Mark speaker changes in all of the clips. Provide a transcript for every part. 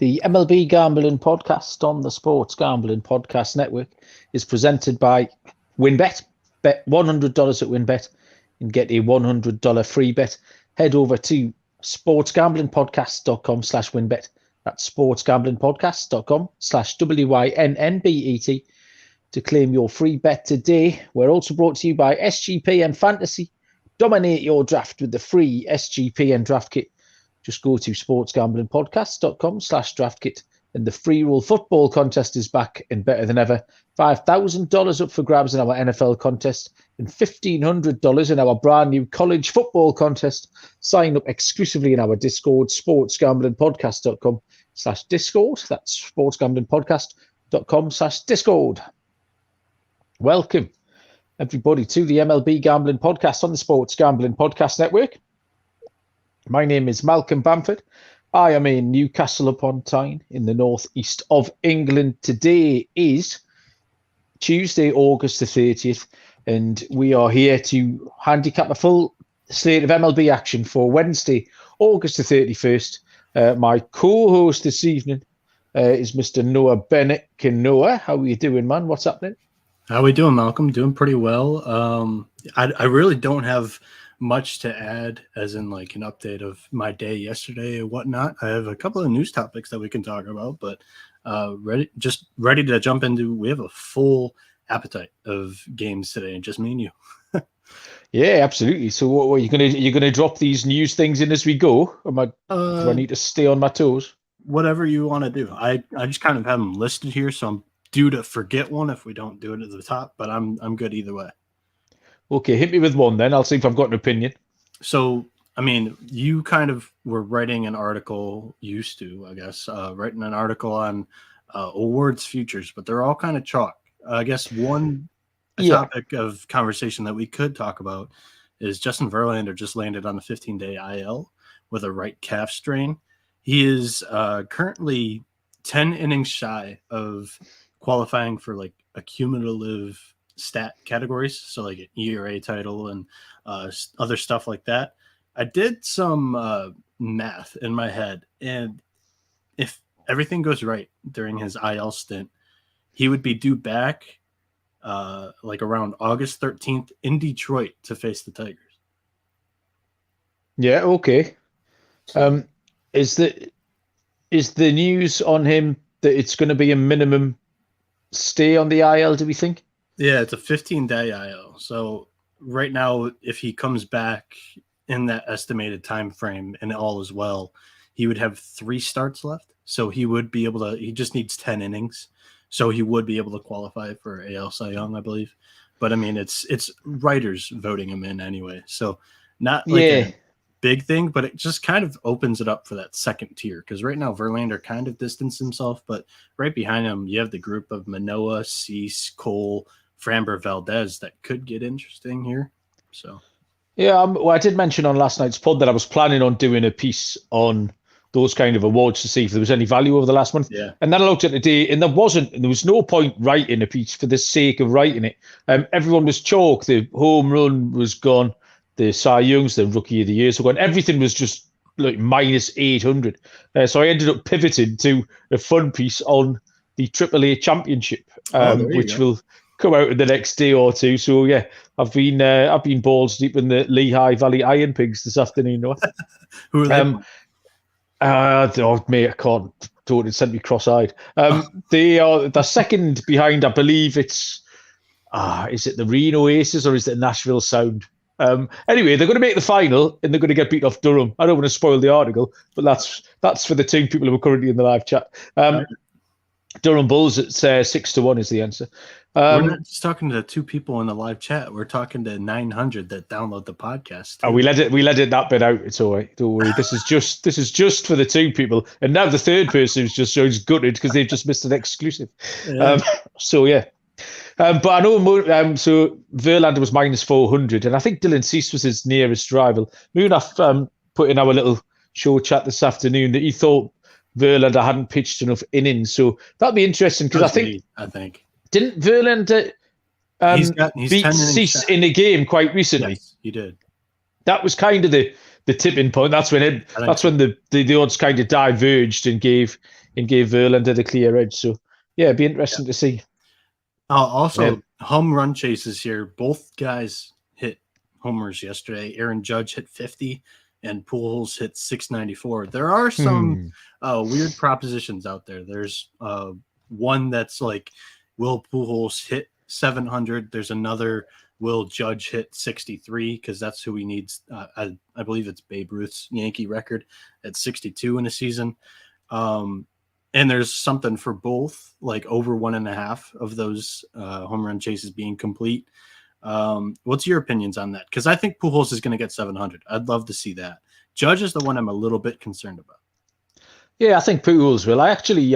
Speaker 1: The MLB Gambling Podcast on the Sports Gambling Podcast Network is presented by WinBet. Bet $100 at WinBet and get a $100 free bet. Head over to sportsgamblingpodcast.com/WinBet. That's sportsgamblingpodcast.com/WYNNBET to claim your free bet today. We're also brought to you by SGPN Fantasy. Dominate your draft with the free SGPN draft kit. Just go to sportsgamblingpodcast.com/draftkit, and the free roll football contest is back and better than ever. $5,000 up for grabs in our NFL contest and $1,500 in our brand new college football contest. Sign up exclusively in our Discord, sportsgamblingpodcast.com/Discord. That's sportsgamblingpodcast.com/Discord. Welcome, everybody, to the MLB Gambling Podcast on the Sports Gambling Podcast Network. My name is Malcolm Bamford. I am in Newcastle upon Tyne in the northeast of England. Today is Tuesday, August the 30th, and we are here to handicap a full slate of MLB action for Wednesday, August the 31st. My co-host this evening is Mr. Noah Bennett. Noah, how are you doing, man? What's happening?
Speaker 2: How are we doing, Malcolm? Doing pretty well. I really don't have much to add, as in like an update of my day yesterday or whatnot. I have a couple of news topics that we can talk about, but ready to jump into. We have a full appetite of games today, just me and you.
Speaker 1: Yeah, absolutely. So, what are you gonna drop these news things in as we go? Do I need to stay on my toes?
Speaker 2: Whatever you want to do. I just kind of have them listed here, so I'm due to forget one if we don't do it at the top. But I'm good either way.
Speaker 1: Okay, hit me with one then. I'll see if I've got an opinion.
Speaker 2: So, I mean, you kind of were writing an article, writing an article on awards futures, but they're all kind of chalk. I guess one topic of conversation that we could talk about is Justin Verlander just landed on the 15-day IL with a right calf strain. He is currently 10 innings shy of qualifying for like a cumulative stat categories, so like an ERA title and other stuff like that. I did some math in my head, and if everything goes right during his IL stint, he would be due back like around August 13th in Detroit to face the Tigers.
Speaker 1: Yeah, okay. Is the news on him that it's going to be a minimum stay on the IL, do we think?
Speaker 2: Yeah, it's a 15-day IL. So right now, if he comes back in that estimated time frame and all is well, he would have 3 starts left. So he would be able to – he just needs 10 innings. So he would be able to qualify for AL Cy Young, I believe. But, I mean, it's writers voting him in anyway. So not like a big thing, but it just kind of opens it up for that second tier. Because right now, Verlander kind of distanced himself. But right behind him, you have the group of Manoah, Cease, Cole – Framber, Valdez that could get interesting here. So,
Speaker 1: yeah, well, I did mention on last night's pod that I was planning on doing a piece on those kind of awards to see if there was any value over the last month.
Speaker 2: Yeah.
Speaker 1: And then I looked at the day, and there was no point writing a piece for the sake of writing it. Everyone was chalk. The home run was gone. The Cy Youngs, the Rookie of the Year, so gone. Everything was just like minus 800. So I ended up pivoting to a fun piece on the AAA Championship, which will come out in the next day or two. So yeah, I've been balls deep in the Lehigh Valley Iron Pigs this afternoon.
Speaker 2: Who are they?
Speaker 1: Mate, I can't do it. It sent me cross-eyed. They are the second behind. I believe it's is it the Reno Aces or is it Nashville Sound? Anyway, they're going to make the final and they're going to get beat off Durham. I don't want to spoil the article, but that's for the 2 people who are currently in the live chat. Durham Bulls at 6-1 is the answer.
Speaker 2: We're not just talking to 2 people in the live chat. We're talking to 900 that download the podcast.
Speaker 1: Oh, we let it that bit out. It's all right. Don't worry. This is just for the 2 people, and now the third person is just so gutted because they've just missed an exclusive.
Speaker 2: Yeah.
Speaker 1: So yeah. But I know so Verlander was minus 400, and I think Dylan Cease was his nearest rival. Munaf put in our little show chat this afternoon that he thought Verlander hadn't pitched enough innings, so that'd be interesting because I think didn't Verlander beat Cease in a game quite recently?
Speaker 2: Yes, he did.
Speaker 1: That was kind of the tipping point. That's when the odds kind of diverged and gave and gave Verlander the clear edge. So, yeah, it'd be interesting to see.
Speaker 2: Also, home run chases here. Both guys hit homers yesterday. Aaron Judge hit 50 and Pujols hit 694. There are some weird propositions out there. There's one that's like, will Pujols hit 700? There's another, will Judge hit 63? Because that's who he needs. I believe it's Babe Ruth's Yankee record at 62 in a season. And there's something for both, like over 1.5 of those home run chases being complete. What's your opinions on that? Because I think Pujols is going to get 700. I'd love to see that. Judge is the one I'm a little bit concerned about.
Speaker 1: Yeah, I think Pujols will. I actually,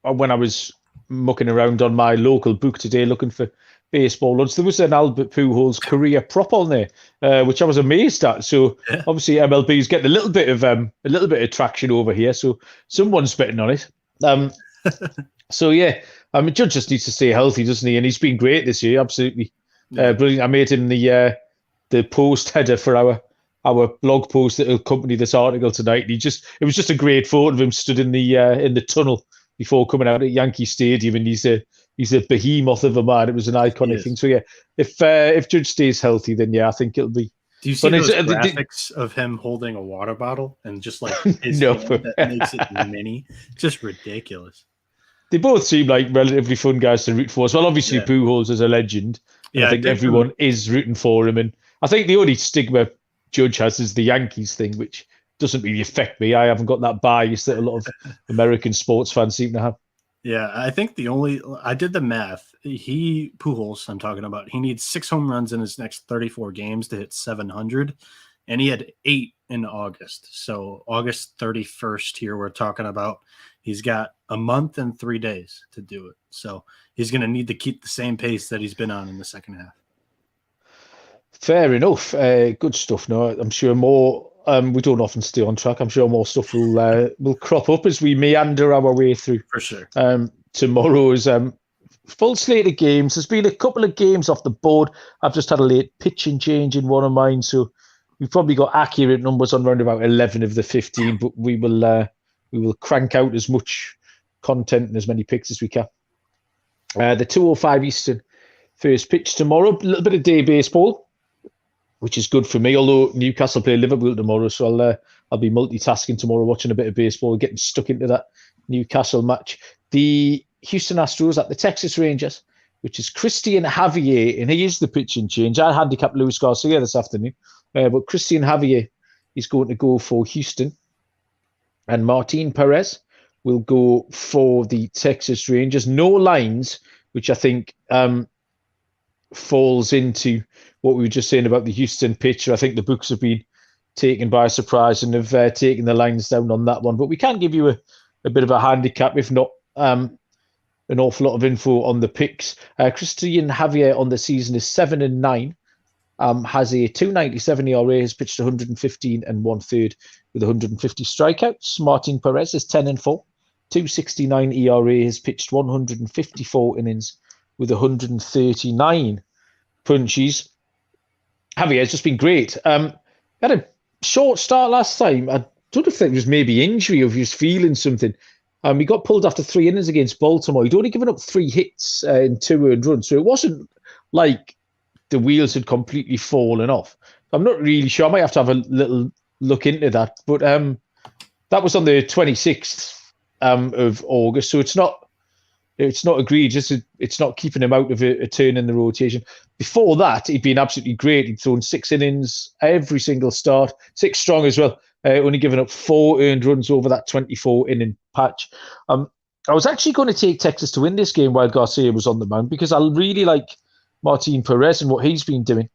Speaker 1: when I was mucking around on my local book today looking for baseball odds, there was an Albert Pujols career prop on there, which I was amazed at. So obviously MLB is getting a little bit of traction over here. So someone's betting on it. So yeah, I mean, Judge just needs to stay healthy, doesn't he? And he's been great this year, absolutely brilliant. I made him the post header for our blog post that will accompany this article tonight. It was just a great photo of him stood in the tunnel before coming out at Yankee Stadium, and he's a behemoth of a man. It was an iconic thing. So yeah, if Judge stays healthy, then yeah, I think it'll be.
Speaker 2: Do you see those graphics of him holding a water bottle and just like his hand that makes it mini? It's just ridiculous.
Speaker 1: They both seem like relatively fun guys to root for. Well, obviously Pujols is a legend. I think everyone is rooting for him. And I think the only stigma Judge has is the Yankees thing, which doesn't really affect me. I haven't got that bias that a lot of American sports fans seem to have.
Speaker 2: Yeah, I think I did the math. Pujols, I'm talking about, he needs 6 home runs in his next 34 games to hit 700. And he had 8 in August. So August 31st here, we're talking about, he's got a month and 3 days to do it. So he's going to need to keep the same pace that he's been on in the second half.
Speaker 1: Fair enough. Good stuff. No, I'm sure more. We don't often stay on track. I'm sure more stuff will crop up as we meander our way through.
Speaker 2: For sure.
Speaker 1: Tomorrow's full slate of games. There's been a couple of games off the board. I've just had a late pitching change in one of mine, so we've probably got accurate numbers on around about 11 of the 15. But we will crank out as much content and as many picks as we can. The 2:05 Eastern first pitch tomorrow. A little bit of day baseball, which is good for me, although Newcastle play Liverpool tomorrow, so I'll be multitasking tomorrow, watching a bit of baseball, getting stuck into that Newcastle match. The Houston Astros at the Texas Rangers, which is Christian Javier, and he is the pitching change. I handicapped Luis Garcia this afternoon, but Christian Javier is going to go for Houston, and Martin Perez will go for the Texas Rangers. No lines, which I think falls into what we were just saying about the Houston pitcher. I think the books have been taken by surprise and have taken the lines down on that one. But we can give you a bit of a handicap, if not an awful lot of info on the picks. Christian Javier on the season is 7-9, has a 2.97 ERA, has pitched 115 1/3 with 150 strikeouts. Martin Perez is 10-4, 2.69 ERA, has pitched 154 innings with 139 punches. Javier's just been great. Had a short start last time. I don't know if it was maybe injury or if he was feeling something. He got pulled after 3 innings against Baltimore. He'd only given up 3 hits in 2 earned runs, so it wasn't like the wheels had completely fallen off. I'm not really sure. I might have to have a little look into that. But that was on the 26th of August, so it's not egregious. It's not keeping him out of a turn in the rotation. Before that, he'd been absolutely great. He'd thrown 6 innings every single start, 6 strong as well. Only given up 4 earned runs over that 24-inning patch. I was actually going to take Texas to win this game while Garcia was on the mound because I really like Martin Perez and what he's been doing.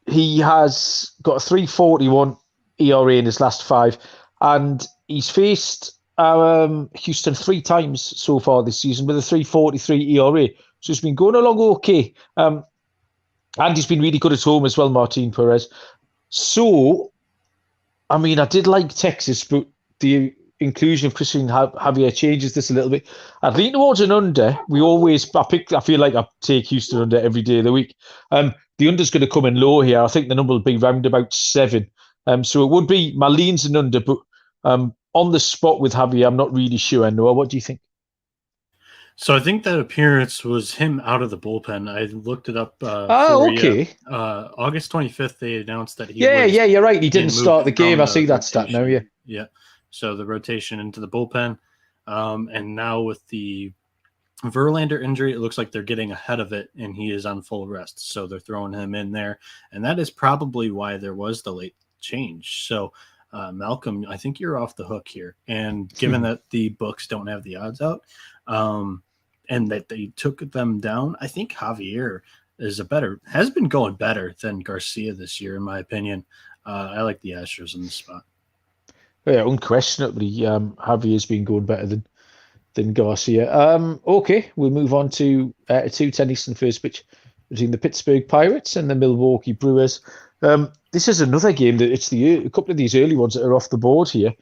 Speaker 1: He has got a 3.41 ERA in his last 5, and he's faced Houston 3 times so far this season with a 3.43 ERA. So it's been going along okay. And he's been really good at home as well, Martin Perez. So, I mean, I did like Texas, but the inclusion of Christian Javier changes this a little bit. I'd lean towards an under. I feel like I take Houston under every day of the week. The under's going to come in low here. I think the number will be round about 7. So it would be, my lean's an under, but on the spot with Javier. I'm not really sure. Noah, what do you think?
Speaker 2: So I think that appearance was him out of the bullpen. I looked it up for
Speaker 1: Okay.
Speaker 2: you. August 25th, they announced that he
Speaker 1: Yeah,
Speaker 2: was
Speaker 1: you're right. He didn't
Speaker 2: being moved
Speaker 1: start the game.
Speaker 2: from
Speaker 1: I
Speaker 2: the
Speaker 1: see that stat now, yeah.
Speaker 2: Yeah. So the rotation into the bullpen. And now with the Verlander injury, it looks like they're getting ahead of it, and he is on full rest. So they're throwing him in there. And that is probably why there was the late change. So, Malcolm, I think you're off the hook here. And given that the books don't have the odds out, and that they took them down, I think Javier has been going better than Garcia this year, in my opinion. I like the Astros in this spot.
Speaker 1: Yeah, unquestionably, Javier's been going better than Garcia. Okay, we'll move on to 2:10 Eastern first pitch between the Pittsburgh Pirates and the Milwaukee Brewers. This is another game that a couple of these early ones that are off the board here.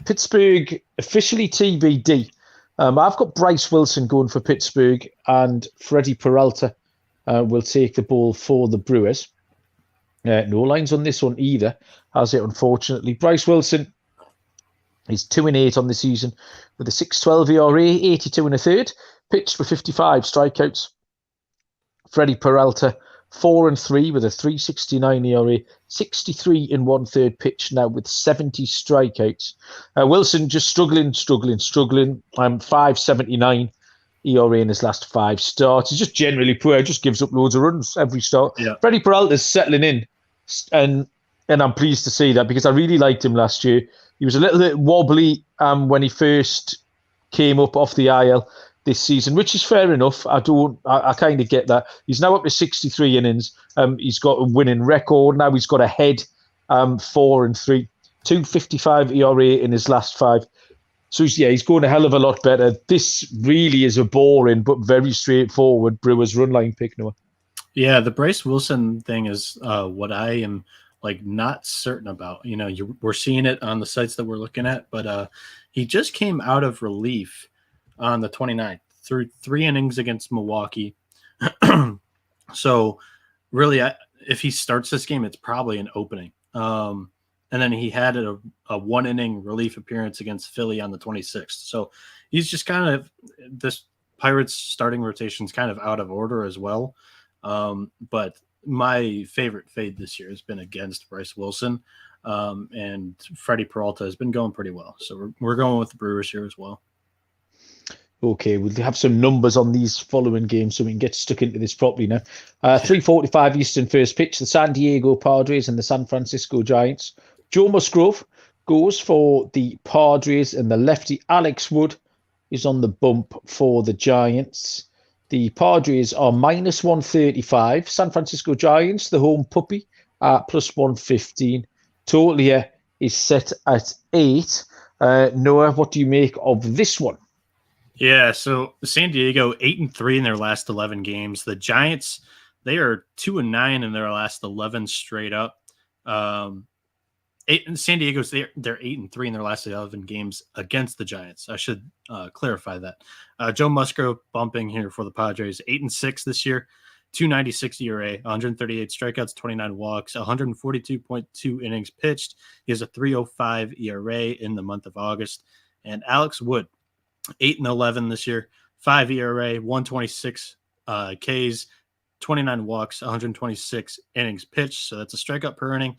Speaker 1: Pittsburgh officially TBD. I've got Bryce Wilson going for Pittsburgh, and Freddie Peralta will take the ball for the Brewers. No lines on this one either, has it, unfortunately. Bryce Wilson is 2-8 on the season with a 6.12 ERA, 82 and a third, pitched for 55 strikeouts. Freddie Peralta, 4-3 with a 3.69 ERA, 63 and 1/3 pitch now with 70 strikeouts. Wilson just struggling. 5.79 ERA in his last 5 starts. He's just generally poor. Just gives up loads of runs every start.
Speaker 2: Yeah.
Speaker 1: Freddie Peralta's settling in, and I'm pleased to see that because I really liked him last year. He was a little bit wobbly when he first came up off the IL this season, which is fair enough. I kind of get that. He's now up to 63 innings. He's got a winning record. Now he's got a head 4-3, 2.55 ERA in his last 5. So he's going a hell of a lot better. This really is a boring but very straightforward Brewers run line pick, Noah.
Speaker 2: Yeah, the Bryce Wilson thing is what I am not certain about. We're seeing it on the sites that we're looking at, but he just came out of relief on the 29th through 3 innings against Milwaukee. So really, if he starts this game, it's probably an opening. And then he had a 1-inning relief appearance against Philly on the 26th. So he's just kind of, this Pirates starting rotation is kind of out of order as well. But my favorite fade this year has been against Bryce Wilson. And Freddie Peralta has been going pretty well. So we're going with the Brewers here as well.
Speaker 1: Okay, we'll have some numbers on these following games so we can get stuck into this properly now. 3:45 Eastern first pitch, the San Diego Padres and the San Francisco Giants. Joe Musgrove goes for the Padres, and the lefty Alex Wood is on the bump for the Giants. The Padres are -135. San Francisco Giants, the home puppy, +115. Total here is set at 8. Noah, what do you make of this one?
Speaker 2: Yeah, so San Diego 8-3 in their last 11 games. The Giants, they are 2-9 in their last 11 straight up. San Diego's they're 8-3 in their last 11 games against the Giants. I should clarify that. Joe Musgrove bumping here for the Padres, 8-6 this year, 2.96 ERA, 138 strikeouts, 29 walks, 142.2 innings pitched. He has a 3.05 ERA in the month of August. And Alex Wood, 8-11 this year, 5 ERA, 126 Ks, 29 walks, 126 innings pitched. So that's a strikeout per inning,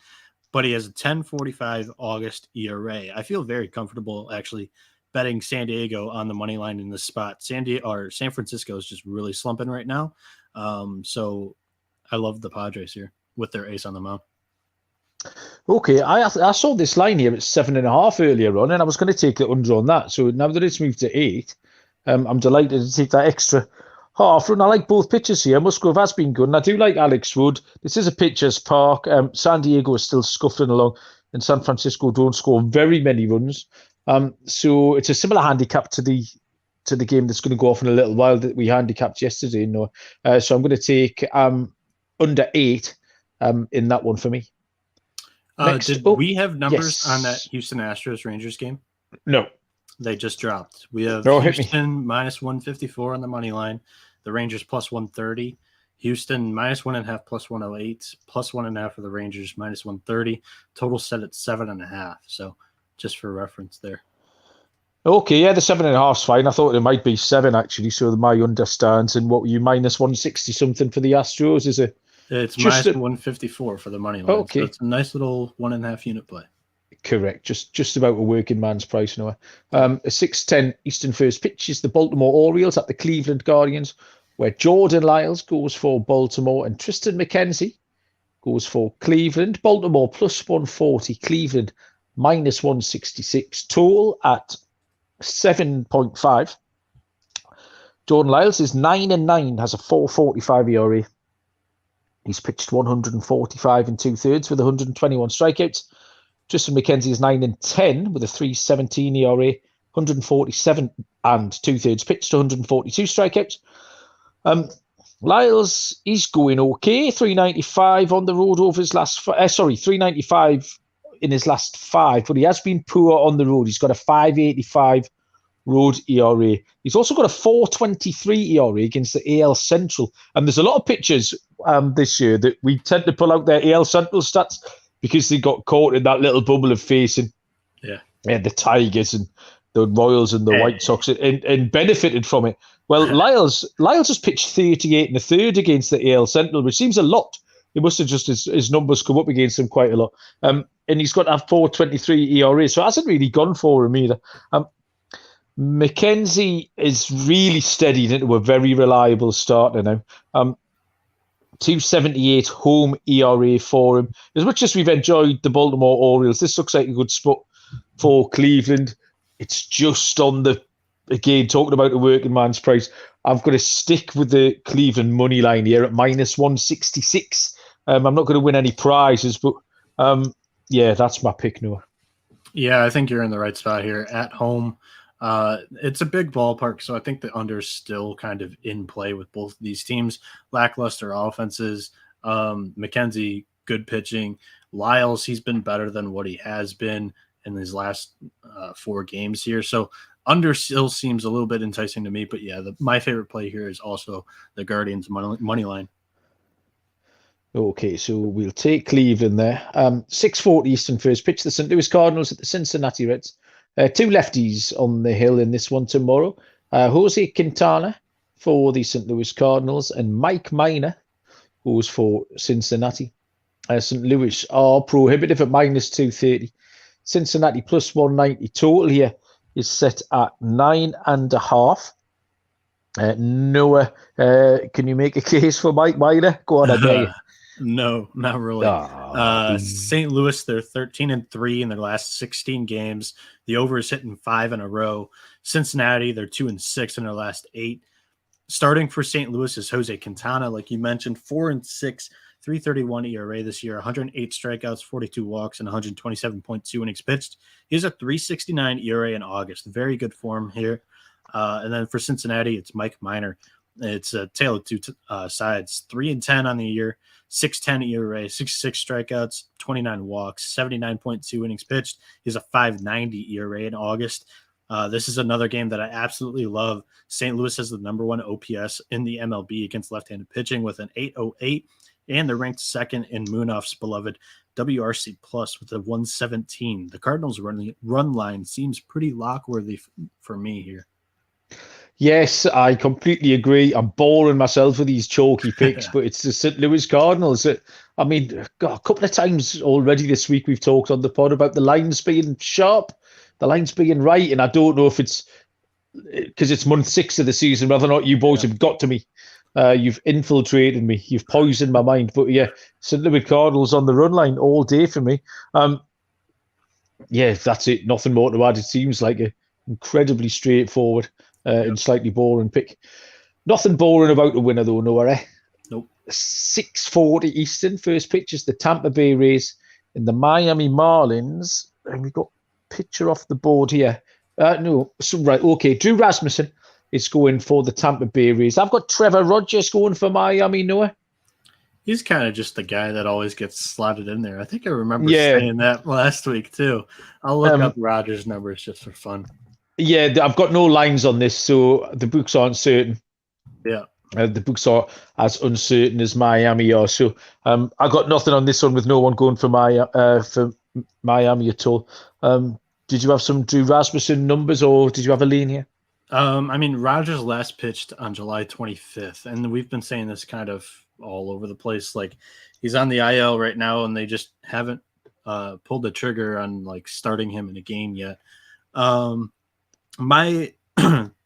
Speaker 2: but he has a 10.45 August ERA. I feel very comfortable actually betting San Diego on the money line in this spot. San Francisco is just really slumping right now. So I love the Padres here with their ace on the mound.
Speaker 1: Okay, I saw this line here at 7.5 earlier on, and I was going to take the under on that. So now that it's moved to 8, I'm delighted to take that extra half run. I like both pitchers here. Musgrove has been good, and I do like Alex Wood. This is a pitcher's park. San Diego is still scuffling along, and San Francisco don't score very many runs. So it's a similar handicap to the game that's going to go off in a little while that we handicapped yesterday. So I'm going to take under 8 in that one for me.
Speaker 2: Did we have numbers on that Houston Astros Rangers game?
Speaker 1: No.
Speaker 2: They just dropped. We have Houston -154 on the money line. The Rangers +130. Houston -1.5 +108. +1.5 for the Rangers -130. Total set at 7.5. So just for reference there.
Speaker 1: Okay, yeah, the 7.5's fine. I thought it might be 7 actually. So my understands. And what were you, minus 160 something for the Astros? Is it?
Speaker 2: It's just minus 154 for the money line.
Speaker 1: Okay,
Speaker 2: so it's a nice little 1.5 unit play.
Speaker 1: Correct, just about a working man's price now. A 6:10 Eastern first pitch is the Baltimore Orioles at the Cleveland Guardians, where Jordan Lyles goes for Baltimore and Tristan McKenzie goes for Cleveland. Baltimore plus 140, Cleveland minus 166. Total at 7.5. Jordan Lyles is 9-9, has a 4.45 ERA. He's pitched 145 and 2/3 with 121 strikeouts. Tristan McKenzie is 9-10 with a 3.17 ERA, 147 and 2/3 pitched, 142 strikeouts. Lyles is going okay, 395 on the road over his last. 395 in his last 5, but he has been poor on the road. He's got a 5.85 road ERA. He's also got a 4.23 ERA against the AL Central, and there's a lot of pitchers this year that we tend to pull out their AL Central stats because they got caught in that little bubble of facing the Tigers and the Royals and the White Sox and benefited from it. Well, Lyles has pitched 38 1/3 against the AL Central, which seems a lot. He must have just his numbers come up against him quite a lot. And he's got a 4.23 ERA, so it hasn't really gone for him either. McKenzie is really steadied into a very reliable starter now. 2.78 home ERA for him. As much as we've enjoyed the Baltimore Orioles, this looks like a good spot for Cleveland. It's just on the, again, talking about the working man's price, I've got to stick with the Cleveland money line here at minus 166. I'm not going to win any prizes, but that's my pick, Noah.
Speaker 2: Yeah, I think you're in the right spot here. At home, it's a big ballpark, so I think the under is still kind of in play with both of these teams. Lackluster offenses. McKenzie, good pitching. Lyles, he's been better than what he has been in his last 4 games here. So under still seems a little bit enticing to me. But yeah, my favorite play here is also the Guardians money line.
Speaker 1: Okay, so we'll take Cleveland there. 6:40 Eastern first pitch. The St. Louis Cardinals at the Cincinnati Reds. 2 lefties on the hill in this one tomorrow. Jose Quintana for the St. Louis Cardinals and Mike Minor goes for Cincinnati. St. Louis are prohibitive at minus 230. Cincinnati plus 190. Total here is set at 9.5. Noah, can you make a case for Mike Minor? Go on, I dare you.
Speaker 2: No, not really. St. Louis, they're 13-3 in their last 16 games. The over is hitting 5 in a row. Cincinnati, they're 2-6 in their last 8. Starting for St. Louis is Jose Quintana, like you mentioned, 4-6, 3.31 ERA this year, 108 strikeouts, 42 walks, and 127.2 innings pitched. He has a 3.69 ERA in August. Very good form here. And then for Cincinnati, it's Mike Minor. It's a tale of two sides. 3-10 on the year, 6.10 ERA, 66 strikeouts, 29 walks, 79.2 innings pitched. He's a 5.90 ERA in August. This is another game that I absolutely love. St. Louis has the number 1 OPS in the MLB against left-handed pitching with an 8.08, and they're ranked second in Munaf's beloved WRC plus with a 117. The Cardinals' run line seems pretty lock-worthy for me here.
Speaker 1: Yes, I completely agree. I'm boring myself with these chalky picks, but it's the St. Louis Cardinals. I mean, a couple of times already this week we've talked on the pod about the lines being sharp, the lines being right, and I don't know if it's because it's month 6 of the season, whether or not you boys have got to me. You've infiltrated me. You've poisoned my mind. But yeah, St. Louis Cardinals on the run line all day for me. That's it. Nothing more to add. It seems like an incredibly straightforward and slightly boring pick. Nothing boring about the winner though, Noah.
Speaker 2: Nope.
Speaker 1: 6:40 Eastern. First pitch is the Tampa Bay Rays and the Miami Marlins. And we've got a picture off the board here. Okay. Drew Rasmussen is going for the Tampa Bay Rays. I've got Trevor Rogers going for Miami, Noah.
Speaker 2: He's kind of just the guy that always gets slotted in there. I think I remember saying that last week too. I'll look up Rogers' numbers just for fun.
Speaker 1: Yeah, I've got no lines on this, so the books aren't certain.
Speaker 2: Yeah.
Speaker 1: The books are as uncertain as Miami are. So I got nothing on this one with no one going for Miami at all. did you have some Drew Rasmussen numbers, or did you have a lean here?
Speaker 2: I mean, Rogers last pitched on July 25th, and we've been saying this kind of all over the place. Like, he's on the IL right now, and they just haven't pulled the trigger on like starting him in a game yet. The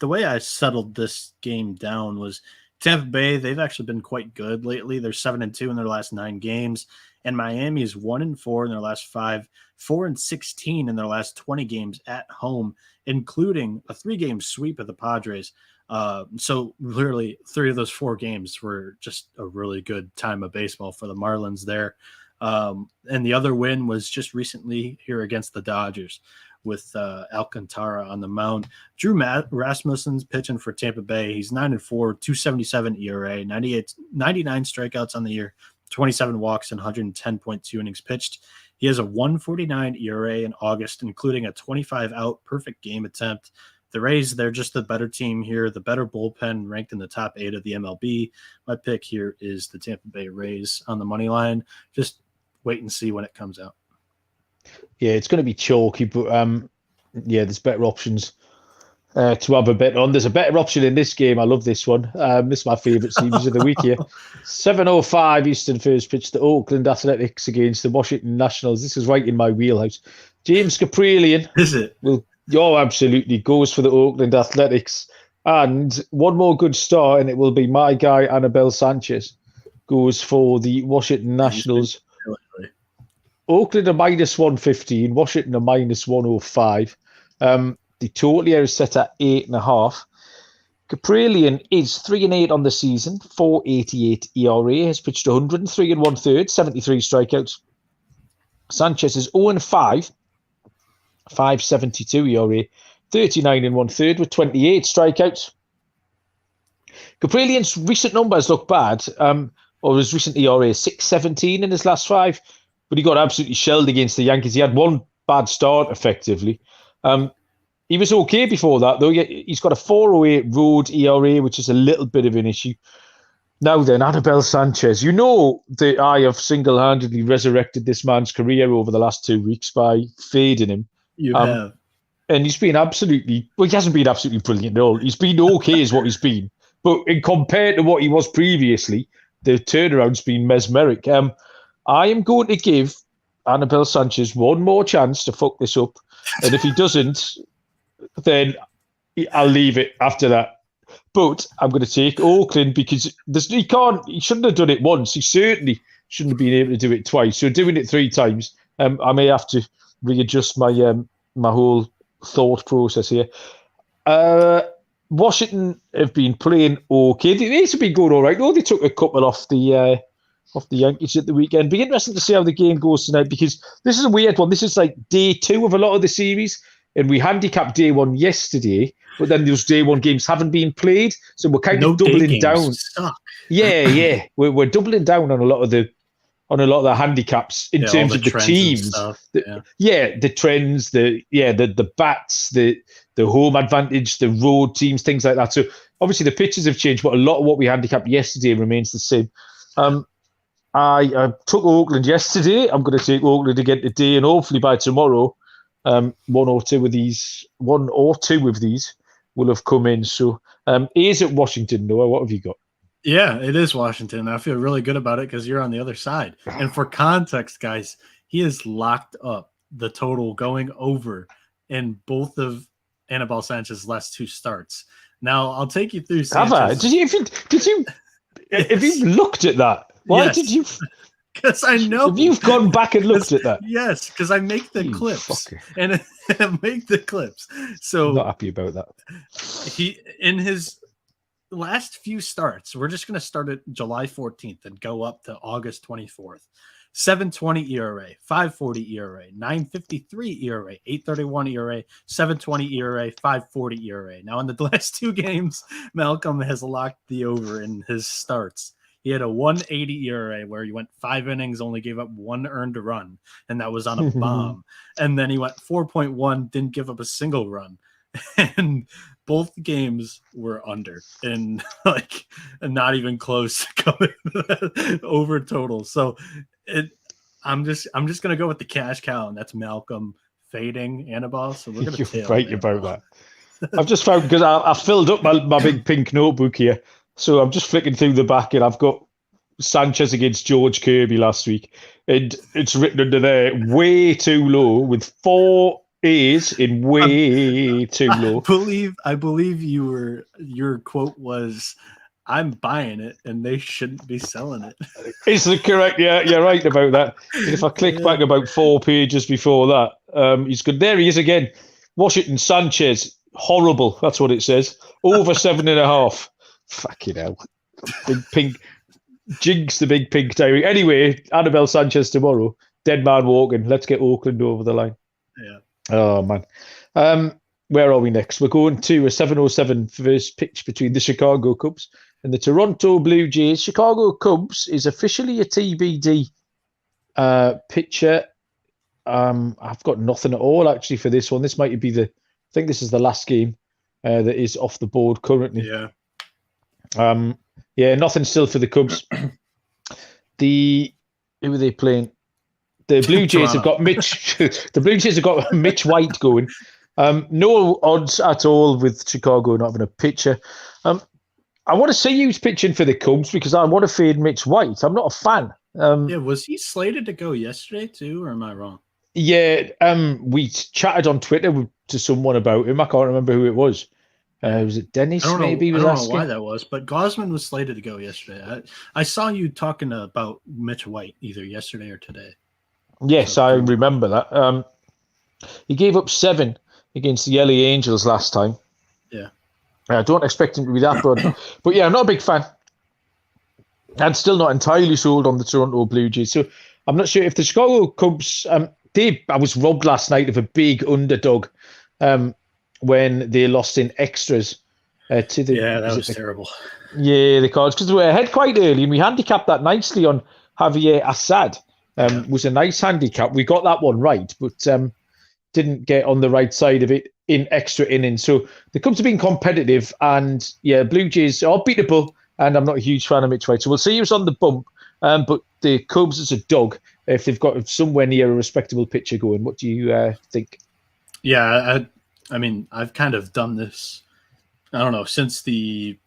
Speaker 2: way I settled this game down was Tampa Bay. They've actually been quite good lately. They're 7-2 in their last 9 games, and Miami is 1-4 in their last 5, 4-16 in their last 20 games at home, including a 3-game sweep of the Padres. So clearly 3 of those 4 games were just a really good time of baseball for the Marlins there. And the other win was just recently here against the Dodgers with Alcantara on the mound. Drew Rasmussen's pitching for Tampa Bay. He's 9-4, 2.77 ERA, 99 strikeouts on the year, 27 walks, and 110.2 innings pitched. He has a 1.49 ERA in August, including a 25-out perfect game attempt. The Rays, they're just the better team here, the better bullpen, ranked in the top 8 of the MLB. My pick here is the Tampa Bay Rays on the money line. Just wait and see when it comes out.
Speaker 1: Yeah, it's going to be chalky, but yeah, there's better options to have a bet on. There's a better option in this game. I love this one. This is my favourite series of the week here. 7:05 Eastern first pitch to Oakland Athletics against the Washington Nationals. This is right in my wheelhouse. James Caprillion
Speaker 2: is it?
Speaker 1: Absolutely goes for the Oakland Athletics. And one more good start, and it will be my guy, Anibal Sanchez, goes for the Washington Nationals. Oakland are -115, Washington are -105. The total here is set at 8.5. Caprillion is 3-8 on the season, 4.88 ERA, has pitched 103 1/3, 73 strikeouts. Sanchez is 0-5, 5.72 ERA, 39 1/3 with 28 strikeouts. Caprillion's recent numbers look bad, or his recent ERA is 6.17 in his last 5. But he got absolutely shelled against the Yankees. He had one bad start, effectively. He was okay before that, though. He's got a 4.08 road ERA, which is a little bit of an issue. Now then, Anibal Sanchez. You know that I have single-handedly resurrected this man's career over the last 2 weeks by fading him.
Speaker 2: You have.
Speaker 1: And he's been absolutely... Well, he hasn't been absolutely brilliant at all. He's been okay is what he's been. But compared to what he was previously, the turnaround's been mesmeric. I am going to give Anibal Sanchez one more chance to fuck this up. And if he doesn't, then I'll leave it after that. But I'm going to take Oakland because he shouldn't have done it once. He certainly shouldn't have been able to do it twice. So doing it 3 times, I may have to readjust my my whole thought process here. Washington have been playing okay. They have been going all right. Though they took a couple off the Yankees at the weekend. Be interesting to see how the game goes tonight because this is a weird one. This is like day 2 of a lot of the series, and we handicapped day 1 yesterday, but then those day 1 games haven't been played, so we're kind of doubling down. Yeah, we're doubling down on a lot of the handicaps in terms of the teams. The trends, the bats, the home advantage, the road teams, things like that. So obviously the pitches have changed, but a lot of what we handicapped yesterday remains the same. I took Oakland yesterday. I'm going to take Oakland again today, and hopefully by tomorrow, one or two of these will have come in. So, is it Washington, Noah? What have you got?
Speaker 2: Yeah, it is Washington. I feel really good about it because you're on the other side. And for context, guys, he has locked up the total going over in both of Anibal Sanchez's last 2 starts. Now, I'll take you through Sanchez.
Speaker 1: Have I? Did you? Have you looked at that? Why did you?
Speaker 2: Because I know.
Speaker 1: Have you gone back and looked at that?
Speaker 2: Yes, because I make the clips. And I make the clips. So
Speaker 1: I'm not happy about that.
Speaker 2: He, in his last few starts, we're just going to start at July 14th and go up to August 24th. 7.20 ERA, 5.40 ERA, 9.53 ERA, 8.31 ERA, 7.20 ERA, 5.40 ERA. Now, in the last 2 games, Malcolm has locked the over in his starts. He had a 1.80 ERA where he went 5 innings, only gave up 1 earned run, and that was on a bomb. And then he went 4.1, didn't give up a single run. And both games were under and not even close to coming over total. So I'm just gonna go with the cash cow, and that's Malcolm fading Annabelle, so we're going to
Speaker 1: You're
Speaker 2: tail
Speaker 1: right
Speaker 2: Annabelle.
Speaker 1: about that. I've just found, because I filled up my big pink notebook here, so I'm just flicking through the back, and I've got Sanchez against George Kirby last week, and it's written under there way too low with 4 A's in way too low.
Speaker 2: I believe your quote was, "I'm buying it, and they shouldn't be selling it."
Speaker 1: Is it correct? Yeah, you're right about that. And if I click back about 4 pages before that, he's good. There he is again. Washington Sanchez, horrible. That's what it says. Over 7.5. Fucking hell. Big pink. Jinx the big pink diary. Anyway, Annabelle Sanchez tomorrow. Dead man walking. Let's get Oakland over the line.
Speaker 2: Yeah.
Speaker 1: Oh, man. Where are we next? We're going to a 7:07 first pitch between the Chicago Cubs and the Toronto Blue Jays. Chicago Cubs is officially a TBD pitcher. I've got nothing at all, actually, for this one. This might be I think this is the last game that is off the board currently.
Speaker 2: Yeah.
Speaker 1: Yeah, nothing still for the Cubs. Who are they playing? The Blue Jays have got Mitch. The Blue Jays have got Mitch White going. No odds at all with Chicago not having a pitcher. I want to see who's pitching for the Cubs because I want to fade Mitch White. I'm not a fan.
Speaker 2: Yeah, was he slated to go yesterday too, or am I wrong?
Speaker 1: Yeah, we chatted on Twitter to someone about him. I can't remember who it was. Was it Dennis?
Speaker 2: I don't know,
Speaker 1: maybe
Speaker 2: I don't know why that was, but Gosman was slated to go yesterday. I saw you talking about Mitch White either yesterday or today.
Speaker 1: Yes, I remember that. He gave up 7 against the LA Angels last time.
Speaker 2: Yeah.
Speaker 1: I don't expect him to be that good. But yeah, I'm not a big fan. I'm still not entirely sold on the Toronto Blue Jays. So I'm not sure if the Chicago Cubs, I was robbed last night of a big underdog when they lost in extras to the...
Speaker 2: Yeah, that was terrible.
Speaker 1: Yeah, the Cards, because they were ahead quite early, and we handicapped that nicely on Javier Assad. Was a nice handicap. We got that one right, but didn't get on the right side of it in extra innings. So the Cubs have been competitive, and yeah, Blue Jays are beatable, and I'm not a huge fan of Mitch White. So we'll see who's on the bump. But the Cubs is a dog if they've got somewhere near a respectable pitcher going. What do you think?
Speaker 2: Yeah, I mean, I've kind of done this, I don't know, since the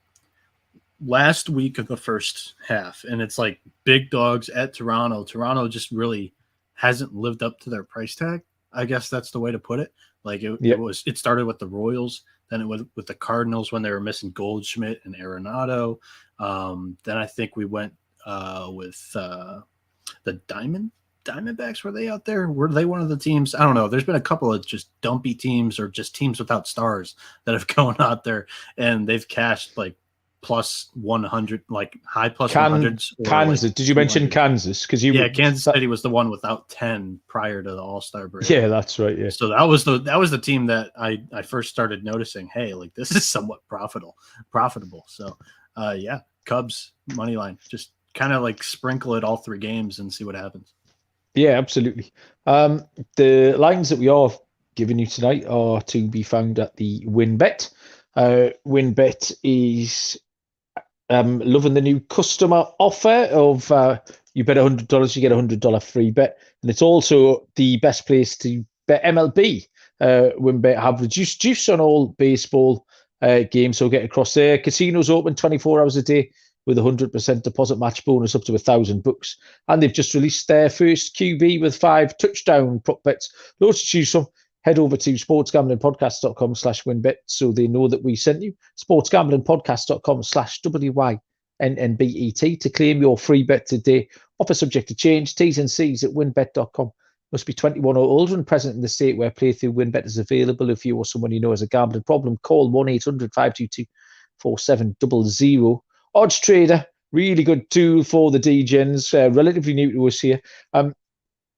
Speaker 2: last week of the first half, and it's like big dogs at Toronto. Toronto just really hasn't lived up to their price tag. I guess that's the way to put it. Like it started with the Royals, then it was with the Cardinals when they were missing Goldschmidt and Arenado. Then I think we went with the Diamondbacks. Were they out there? Were they one of the teams? I don't know. There's been a couple of just dumpy teams or just teams without stars that have gone out there, and they've cashed like plus 100, like high plus 100s.
Speaker 1: Kansas. Like, did you mention Kansas?
Speaker 2: Kansas City was the one without 10 prior to the All-Star break.
Speaker 1: Yeah, that's right. Yeah.
Speaker 2: So that was the team that I first started noticing. Hey, like this is somewhat profitable. So yeah, Cubs money line. Just kind of like sprinkle it all 3 games and see what happens.
Speaker 1: Yeah, absolutely. The lines that we are giving you tonight are to be found at the WinBet. WinBet is loving the new customer offer of you bet $100, you get $100 free bet, and it's also the best place to bet MLB. WinBet have reduced juice on all baseball games, so get across there. Casinos open 24 hours a day with a 100% deposit match bonus up to $1,000, and they've just released their first QB with 5 touchdown prop bets. Loads to choose from. Head over to sportsgamblingpodcast.com/winbet so they know that we sent you. Sportsgamblingpodcast.com/WYNNBET to claim your free bet today. Offer subject to change. T's and C's at winbet.com. Must be 21 or older and present in the state where playthrough WinBet is available. If you or someone you know has a gambling problem, call 1-800-522-4700. Odds Trader, really good tool for the DGens, relatively new to us here.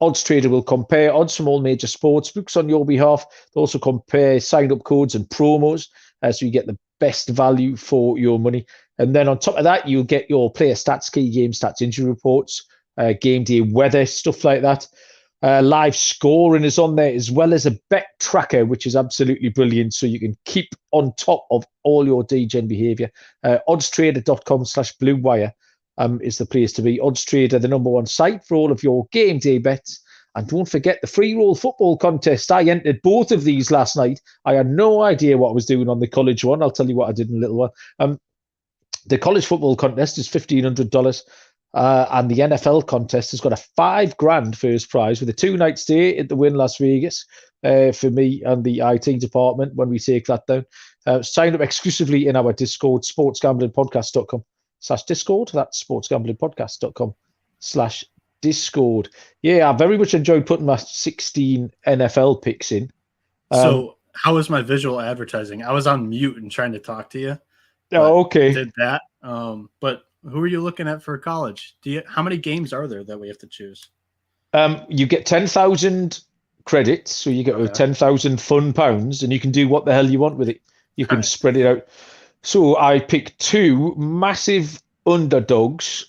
Speaker 1: Odds Trader will compare odds from all major sports books on your behalf. They also compare sign-up codes and promos so you get the best value for your money. And then on top of that, you'll get your player stats, key game stats, injury reports, game day weather, stuff like that. Live scoring is on there, as well as a bet tracker, which is absolutely brilliant. So you can keep on top of all your DGen behavior. Oddstrader.com/Blue Wire is the place to be. Odds Trader, the #1 site for all of your game day bets And don't forget the free roll football contest. I entered both of these last night. I had no idea what I was doing on the college one. I'll tell you what I did in a little while. The college football contest is $1,500. And the NFL contest has got a $5,000 first prize with a 2-night stay at the Wynn Las Vegas for me and the IT department when we take that down. Sign up exclusively in our Discord, sportsgamblingpodcast.com/Discord. That's sportsgamblingpodcast.com/Discord. Yeah, I very much enjoyed putting my 16 NFL picks in.
Speaker 2: So how was my visual advertising? I was on mute and trying to talk to you.
Speaker 1: Oh, okay.
Speaker 2: Did that. But who are you looking at for college? How many games are there that we have to choose?
Speaker 1: You get 10,000 credits, so you get 10,000 fun pounds, and you can do what the hell you want with it. You can spread it out. So I picked 2 massive underdogs,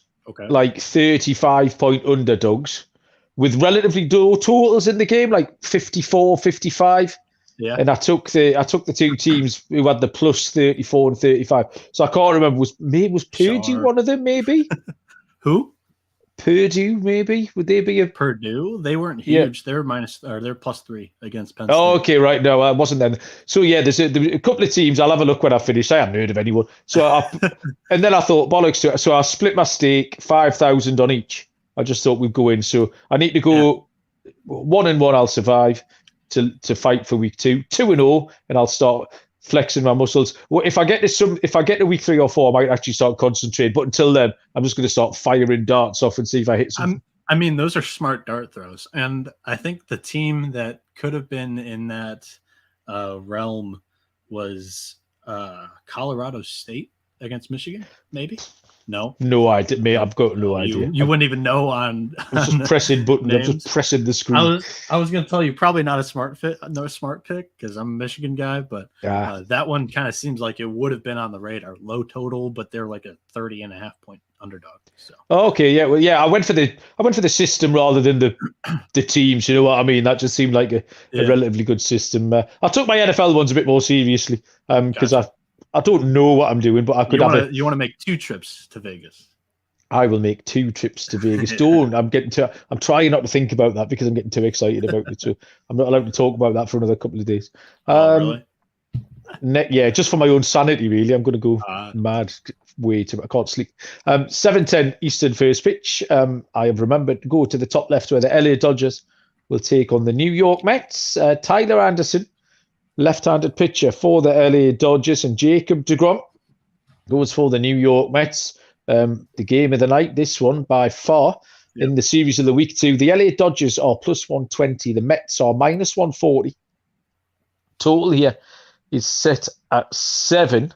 Speaker 1: like 35-point underdogs, with relatively low totals in the game, like 54, 55.
Speaker 2: Yeah.
Speaker 1: And I took the 2 teams who had the plus 34 and 35. So I can't remember. Was Purdue one of them? Maybe.
Speaker 2: Who?
Speaker 1: Purdue, maybe. Would they be a
Speaker 2: Purdue? They weren't huge. Yeah. They're +3 against Penn State.
Speaker 1: Oh, okay, right. No, I wasn't then. So yeah, there's a couple of teams. I'll have a look when I finish. I haven't heard of anyone. So and then I thought bollocks to it. So I split my stake, 5,000 on each. I just thought we'd go in. So I need to go 1-1. I'll survive to fight for week 2, 2-0, and I'll start flexing my muscles. Well, if I get to week 3 or 4, I might actually start concentrating. But until then, I'm just going to start firing darts off and see if I hit something.
Speaker 2: I mean, those are smart dart throws, and I think the team that could have been in that realm was Colorado State against Michigan, maybe. No
Speaker 1: idea, mate. I've got no idea.
Speaker 2: You wouldn't even know on.
Speaker 1: I'm just pressing buttons. I'm just pressing the screen.
Speaker 2: I was going to tell you probably not a smart pick because I'm a Michigan guy, but that one kind of seems like it would have been on the radar. Low total, but they're like a 30.5-point underdog. So
Speaker 1: okay, yeah, well, yeah. I went for the system rather than the teams. You know what I mean? That just seemed like a relatively good system. I took my NFL ones a bit more seriously because I don't know what I'm doing, but I could
Speaker 2: You want to make 2 trips to Vegas?
Speaker 1: I will make 2 trips to Vegas. I'm trying not to think about that because I'm getting too excited about it. So I'm not allowed to talk about that for another couple of days.
Speaker 2: Really?
Speaker 1: Yeah, just for my own sanity, really. I'm going to go mad way too much. I can't sleep. 7:10 Eastern first pitch. I have remembered to go to the top left where the LA Dodgers will take on the New York Mets. Tyler Anderson, left-handed pitcher for the LA Dodgers, and Jacob deGrom goes for the New York Mets. The game of the night, this one by far in the series of the week 2. The LA Dodgers are +120. The Mets are -140. Total here is set at 7.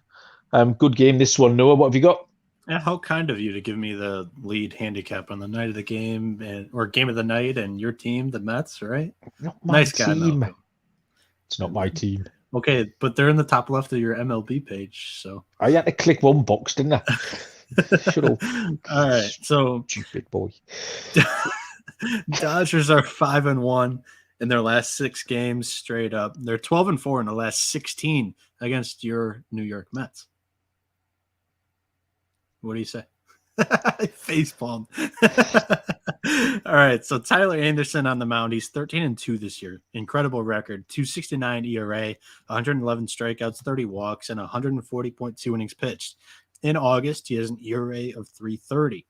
Speaker 1: Good game, this one. Noah, what have you got?
Speaker 2: Yeah, how kind of you to give me the lead handicap on the night of the game or game of the night and your team, the Mets, right? Nice guy, Malcolm.
Speaker 1: It's not my team.
Speaker 2: Okay, but they're in the top left of your MLB page, so
Speaker 1: I had to click one box, didn't I? Shut up.
Speaker 2: All right, so
Speaker 1: stupid boy.
Speaker 2: Dodgers are 5-1 in their last 6 games straight up. They're 12-4 in the last 16 against your New York Mets. What do you say? Facepalm. All right, so Tyler Anderson on the mound. He's 13-2 this year. Incredible record. 2.69 ERA, 111 strikeouts, 30 walks, and 140.2 innings pitched. In August, he has an ERA of 3.30.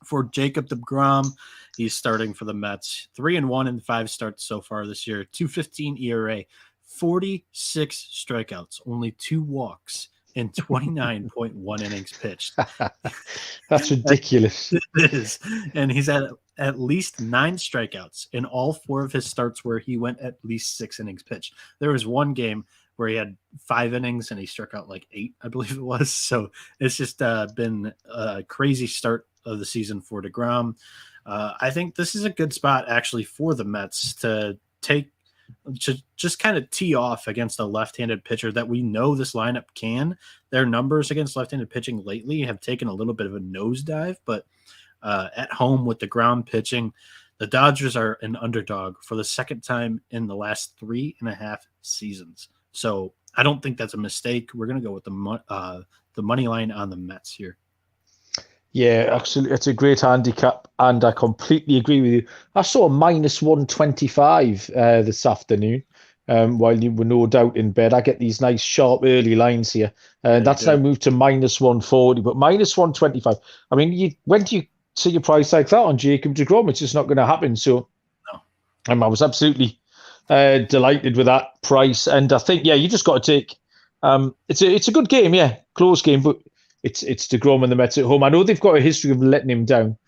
Speaker 2: For Jacob deGrom, he's starting for the Mets. 3-1 in 5 starts so far this year. 2.15 ERA, 46 strikeouts, only 2 walks, and 29.1 innings pitched.
Speaker 1: That's ridiculous.
Speaker 2: It is. And he's at least 9 strikeouts in all 4 of his starts where he went at least 6 innings pitched. There was one game where he had 5 innings and he struck out like 8, I believe it was. So it's just been a crazy start of the season for deGrom. I think this is a good spot actually for the Mets to just kind of tee off against a left-handed pitcher that we know this lineup can. Their numbers against left-handed pitching lately have taken a little bit of a nosedive, but at home with deGrom pitching, the Dodgers are an underdog for the second time in the last 3.5 seasons. So I don't think that's a mistake. We're going to go with the money line on the Mets here.
Speaker 1: Yeah, actually, it's a great handicap, and I completely agree with you. I saw a minus 125 this afternoon, while you were no doubt in bed. I get these nice sharp early lines here,
Speaker 2: Yeah,
Speaker 1: and
Speaker 2: you
Speaker 1: that's now
Speaker 2: do.
Speaker 1: moved to minus 140, but minus 125. I mean, when do you see a price like that on Jacob deGrom? It's just not going to happen. So
Speaker 2: No.
Speaker 1: I was absolutely delighted with that price, and I think you just got to take. It's a good game, close game, but it's deGrom and the Mets at home. I know they've got a history of letting him down,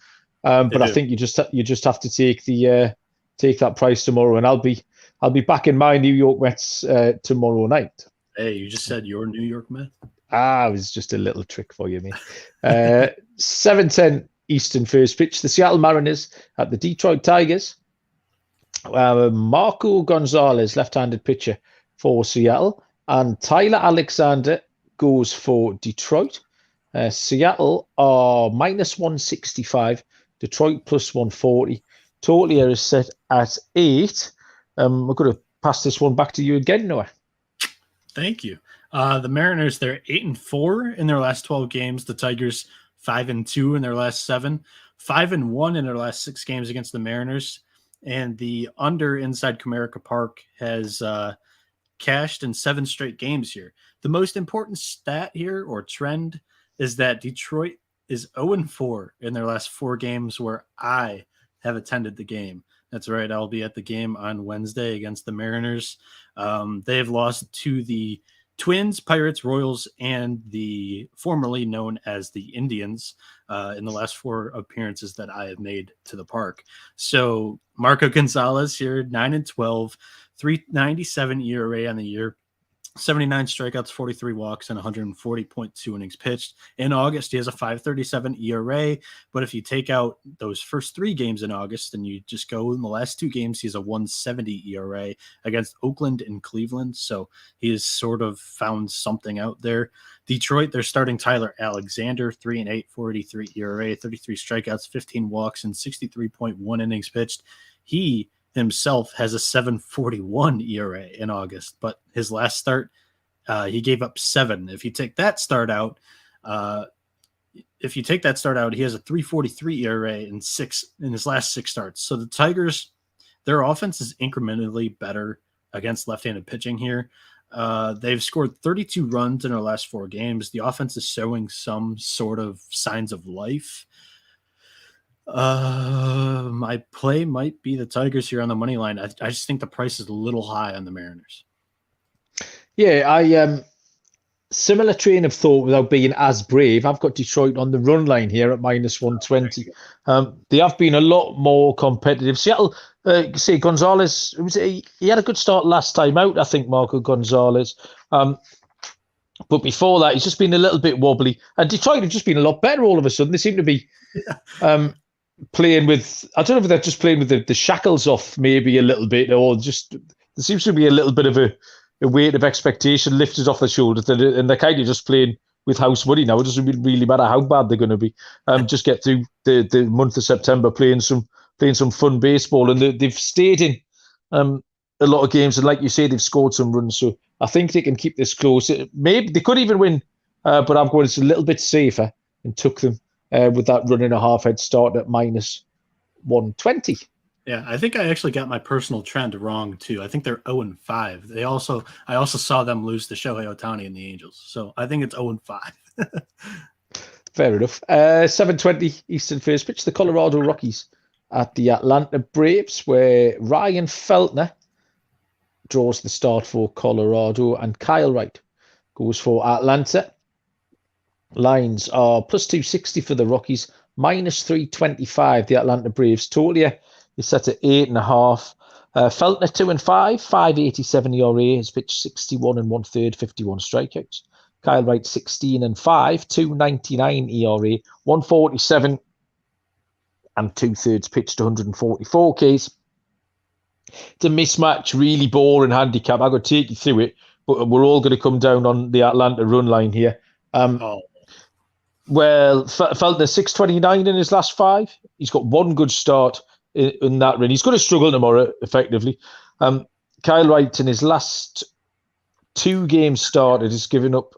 Speaker 2: They
Speaker 1: but I
Speaker 2: do.
Speaker 1: think you just have to take that price tomorrow, and I'll be back in my New York Mets tomorrow night.
Speaker 2: Hey, you just said your New York Mets.
Speaker 1: It was just a little trick for you, mate. 7:10 Eastern first pitch. The Seattle Mariners at the Detroit Tigers. Marco Gonzalez, left-handed pitcher for Seattle, and Tyler Alexander goes for Detroit. Seattle are minus 165, Detroit plus 140. Total here is set at 8. We're going to pass this one back to you again, Noah.
Speaker 2: Thank you. The Mariners, they're 8-4 in their last 12 games. The Tigers 5-2 in their last 7, 5-1 in their last 6 games against the Mariners. And the under inside Comerica Park has cashed in 7 straight games here. The most important stat here or trend is that Detroit is 0-4 in their last 4 games where I have attended the game. That's right. I'll be at the game on Wednesday against the Mariners. They have lost to the Twins, Pirates, Royals, and the formerly known as the Indians in the last 4 appearances that I have made to the park. So Marco Gonzalez here, 9-12, 3.97 ERA on the year, 79 strikeouts, 43 walks, and 140.2 innings pitched. In August, he has a 5.37 ERA, but if you take out those first 3 games in August and you just go in the last 2 games, he has a 1.70 ERA against Oakland and Cleveland, so he has sort of found something out there. Detroit, they're starting Tyler Alexander, 3-8, 4.83 ERA, 33 strikeouts, 15 walks, and 63.1 innings pitched. He himself has a 7.41 ERA in August, but his last start, he gave up 7. If you take that start out, he has a 3.43 ERA in his last 6 starts. So the Tigers, their offense is incrementally better against left-handed pitching here. They've scored 32 runs in their last 4 games. The offense is showing some sort of signs of life. My play might be the Tigers here on the money line. I just think the price is a little high on the Mariners.
Speaker 1: Yeah, I similar train of thought without being as brave. I've got Detroit on the run line here at minus 120. They have been a lot more competitive. Seattle, say Gonzalez, he had a good start last time out, I think, Marco Gonzalez. But before that, he's just been a little bit wobbly. And Detroit have just been a lot better all of a sudden. They seem to be playing with, I don't know if they're just playing with the shackles off maybe a little bit, or just there seems to be a little bit of a weight of expectation lifted off their shoulders, and they're kind of just playing with house money now. It doesn't really matter how bad they're going to be. Just get through the month of September playing some fun baseball, and they've stayed in a lot of games, and like you say, they've scored some runs. So I think they can keep this close. Maybe they could even win, but I'm going a little bit safer and took them with that run and a half head start at minus 120.
Speaker 2: Yeah, I think I actually got my personal trend wrong too. I think they're 0-5. I also saw them lose to Shohei Ohtani and the Angels. So I think it's 0-5.
Speaker 1: Fair enough. 7:20 Eastern first pitch. The Colorado Rockies at the Atlanta Braves, where Ryan Feltner draws the start for Colorado and Kyle Wright goes for Atlanta. Lines are plus 260 for the Rockies, minus 325 the Atlanta Braves. Total here is set at 8.5. Feltner 2-5, 5.87 ERA, has pitched 61 1/3, 51 strikeouts. Kyle Wright 16-5, 2.99 ERA, 147 2/3 pitched, 144 Ks. It's a mismatch, really boring handicap. I'm going to take you through it, but we're all going to come down on the Atlanta run line here. Well, Feltner 6.29 in his last 5. He's got one good start in that run. He's going to struggle tomorrow, effectively. Kyle Wright in his last 2 games started has given up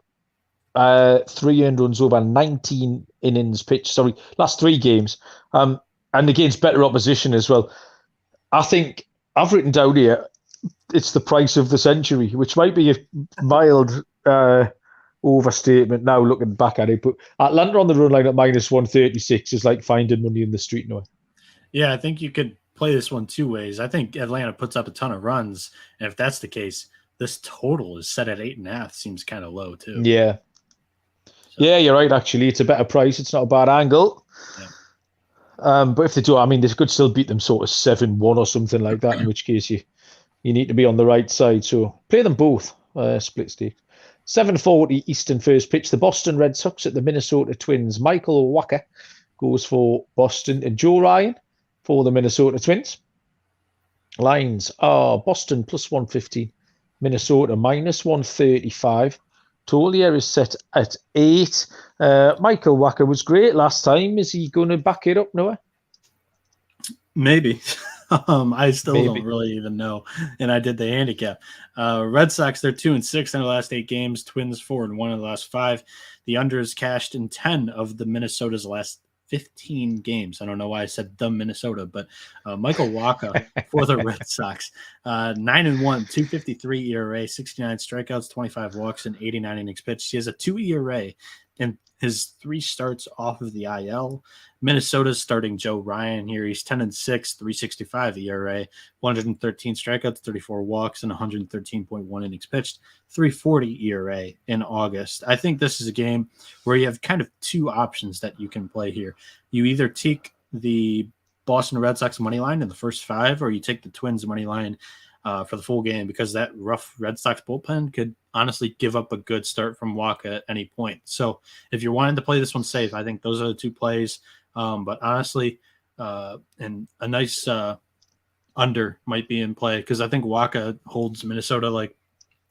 Speaker 1: 3 earned runs over 19 innings pitched. Sorry, last 3 games. And against better opposition as well. I think I've written down here, it's the price of the century, which might be a mild overstatement now looking back at it. But Atlanta on the run line at minus 136 is like finding money in the street now.
Speaker 2: Yeah, I think you could play this one 2 ways. I think Atlanta puts up a ton of runs. And if that's the case, this total is set at 8.5. Seems kind of low too.
Speaker 1: Yeah. So. Yeah, you're right, actually. It's a better price. It's not a bad angle. Yeah. But if they do, I mean, they could still beat them sort of 7-1 or something like that, in which case you need to be on the right side. So play them both, split stake. 7:40 Eastern first pitch. The Boston Red Sox at the Minnesota Twins. Michael Wacha goes for Boston and Joe Ryan for the Minnesota Twins. Lines are Boston plus 115, Minnesota minus 135. Total here is set at 8. Michael Wacha was great last time. Is he going to back it up, Noah?
Speaker 2: Maybe. I still don't really even know. And I did the handicap. Red Sox, they're 2-6 in the last 8 games. Twins 4-1 in the last 5. The under is cashed in 10 of the Minnesota's last 15 games. I don't know why I said the Minnesota, but Michael Wacha for the Red Sox, 9-1, 2.53 ERA, 69 strikeouts, 25 walks, and 89 innings pitched. He has a 2 ERA in his 3 starts off of the IL. Minnesota's starting Joe Ryan here. He's 10-6, 3.65 ERA, 113 strikeouts, 34 walks, and 113.1 innings pitched, 3.40 ERA in August. I think this is a game where you have kind of 2 options that you can play here. You either take the Boston Red Sox money line in the first 5, or you take the Twins money line for the full game, because that rough Red Sox bullpen could honestly give up a good start from Wacha at any point. So if you're wanting to play this one safe, I think those are the 2 plays. But honestly, and a nice under might be in play, because I think Wacha holds Minnesota like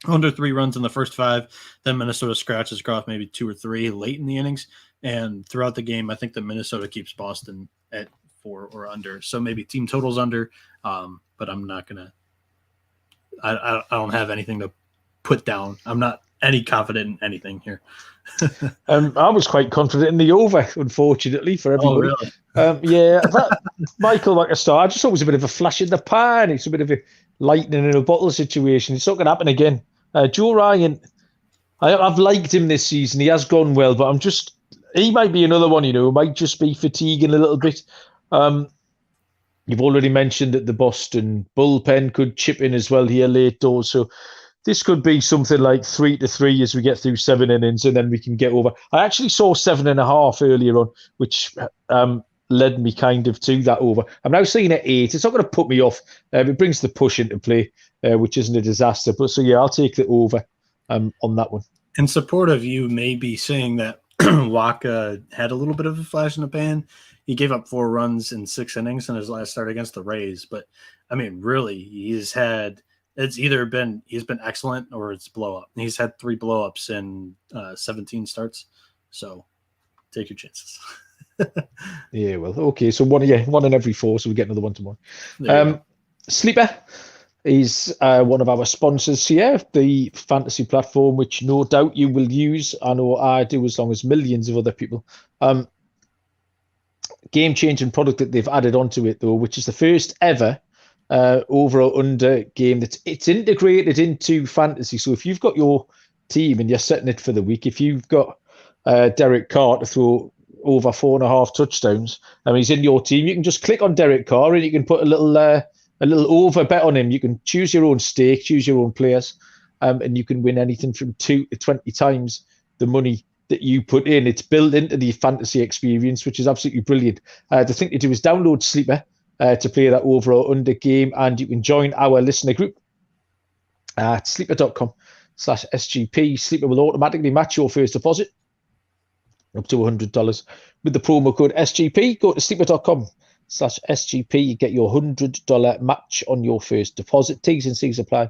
Speaker 2: under 3 runs in the first 5. Then Minnesota scratches across maybe 2 or 3 late in the innings. And throughout the game, I think that Minnesota keeps Boston at 4 or under. So maybe team totals under, but I'm not going to – I don't have anything to put down. I'm not any confident in anything here.
Speaker 1: I was quite confident in the over, unfortunately, for everybody.
Speaker 2: Oh, really?
Speaker 1: Yeah, that Michael Wacha star, I just thought it was a bit of a flash in the pan. It's a bit of a lightning in a bottle situation. It's not going to happen again. Joe Ryan, I've liked him this season. He has gone well, but he might be another one, might just be fatiguing a little bit. You've already mentioned that the Boston bullpen could chip in as well here late doors. So this could be something like 3-3 as we get through 7 innings, and then we can get over. I actually saw 7.5 earlier on, which led me kind of to that over. I'm now seeing at 8. It's not going to put me off. It brings the push into play, which isn't a disaster. But so yeah, I'll take the over on that one.
Speaker 2: In support of you, maybe saying that Wacha had a little bit of a flash in the pan. He gave up 4 runs in 6 innings in his last start against the Rays. But I mean, really, he's either been excellent or it's blow up. He's had 3 blow ups in 17 starts. So take your chances.
Speaker 1: Yeah, well, okay. So one in every 4. So we get another one tomorrow. Sleeper is one of our sponsors here, the fantasy platform, which no doubt you will use. I know I do, as long as millions of other people. Game-changing product that they've added onto it, though, which is the first ever over or under game it's integrated into fantasy. So if you've got your team and you're setting it for the week, if you've got Derek Carr to throw over 4.5 touchdowns, and he's in your team, you can just click on Derek Carr and you can put a little over bet on him. You can choose your own stake, choose your own players, and you can win anything from 2 to 20 times the money that you put in. It's built into the fantasy experience, which is absolutely brilliant. The thing to do is download Sleeper to play that over or under game, and you can join our listener group at sleeper.com/SGP. Sleeper will automatically match your first deposit up to $100 with the promo code SGP. Go to sleeper.com/SGP. You get your $100 match on your first deposit. T's and C's apply.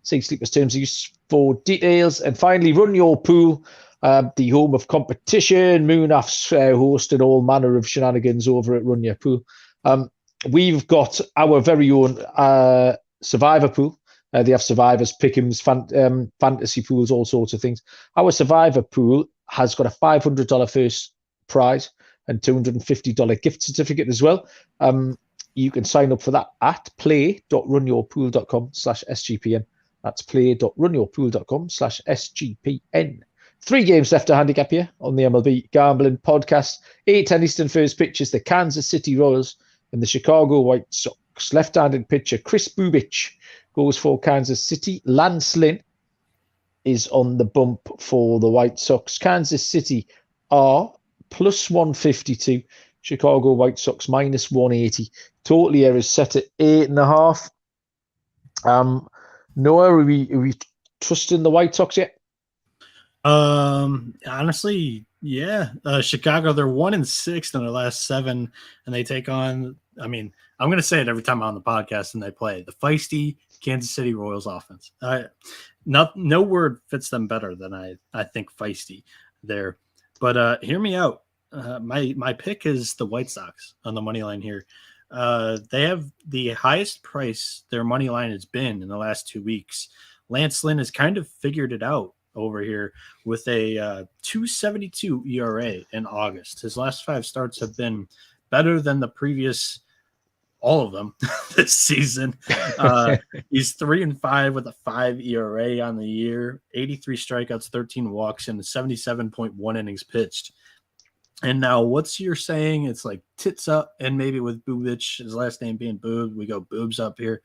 Speaker 1: See Sleeper's terms of use for details. And finally, run your pool. The home of competition. Moonaf's hosted all manner of shenanigans over at Run Your Pool. We've got our very own Survivor pool. They have Survivors, Pick'ems, fantasy pools, all sorts of things. Our Survivor pool has got a $500 first prize and $250 gift certificate as well. You can sign up for that at play.runyourpool.com/SGPN. That's play.runyourpool.com/SGPN. 3 games left to handicap here on the MLB Gambling Podcast. 8:10 Eastern first pitch is the Kansas City Royals and the Chicago White Sox. Left-handed pitcher Chris Bubich goes for Kansas City. Lance Lynn is on the bump for the White Sox. Kansas City are plus 152. Chicago White Sox minus 180. Total here is set at 8.5. Noah, are we trusting the White Sox yet?
Speaker 2: Honestly, yeah. Chicago, they're 1-6 in their last 7, and they take on. I mean, I'm going to say it every time I'm on the podcast, and they play the feisty Kansas City Royals offense. No word fits them better than I think feisty there. But hear me out. My pick is the White Sox on the money line here. They have the highest price their money line has been in the last 2 weeks. Lance Lynn has kind of figured it out over here with a 2.72 ERA in August. His last 5 starts have been better than the previous, all of them this season. He's 3-5 with a 5 ERA on the year, 83 strikeouts, 13 walks, and 77.1 innings pitched. And now what's your saying? It's like tits up, and maybe with Bubich, his last name being Boob, we go boobs up here.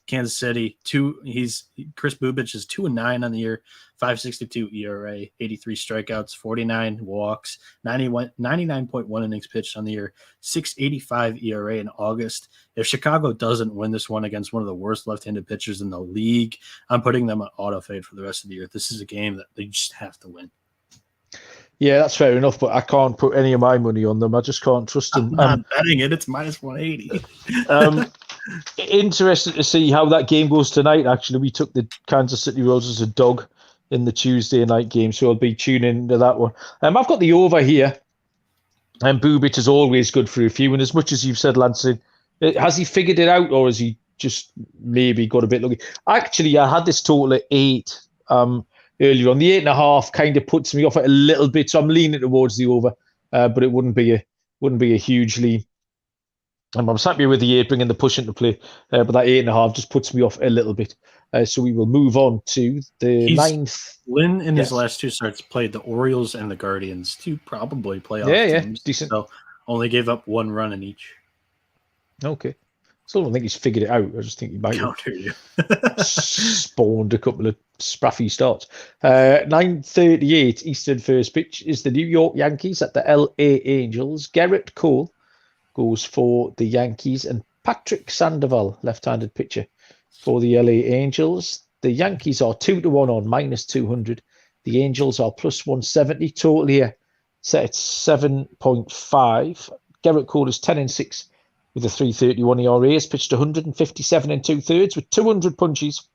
Speaker 2: Kansas City, Chris Bubich is 2-9 on the year, 5.62 ERA, 83 strikeouts, 49 walks, 99.1 innings pitched on the year, 6.85 ERA in August. If Chicago doesn't win this one against one of the worst left-handed pitchers in the league, I'm putting them on auto fade for the rest of the year. This is a game that they just have to win.
Speaker 1: Yeah, that's fair enough, but I can't put any of my money on them. I just can't trust them.
Speaker 2: I'm not betting it. It's minus 180.
Speaker 1: Interested to see how that game goes tonight. Actually, we took the Kansas City Royals as a dog in the Tuesday night game, so I'll be tuning into that one. I've got the over here, and Bubich is always good for a few. And as much as you've said, Lansing, has he figured it out, or has he just maybe got a bit lucky? Actually, I had this total at 8 earlier on. The 8.5 kind of puts me off it a little bit, so I'm leaning towards the over, but it wouldn't be a huge lean. I'm happy with the 8 bringing the push into play, but that 8.5 just puts me off a little bit. So we will move on to the 9th.
Speaker 2: Lynn in his last 2 starts played the Orioles and the Guardians, 2 probably playoff teams. Decent. So only gave up 1 run in each.
Speaker 1: Okay. So I don't think he's figured it out. I just think he might have spawned a couple of spraffy starts. 9:38 Eastern first pitch is the New York Yankees at the LA Angels. Garrett Cole goes for the Yankees, and Patrick Sandoval, left-handed pitcher for the LA Angels. The Yankees are 2-1 on minus 200. The Angels are plus 170. Total here set at 7.5. Garrett Cole is 10-6 with a 3.31 ERA. Has pitched 157 2/3 with 200 punches.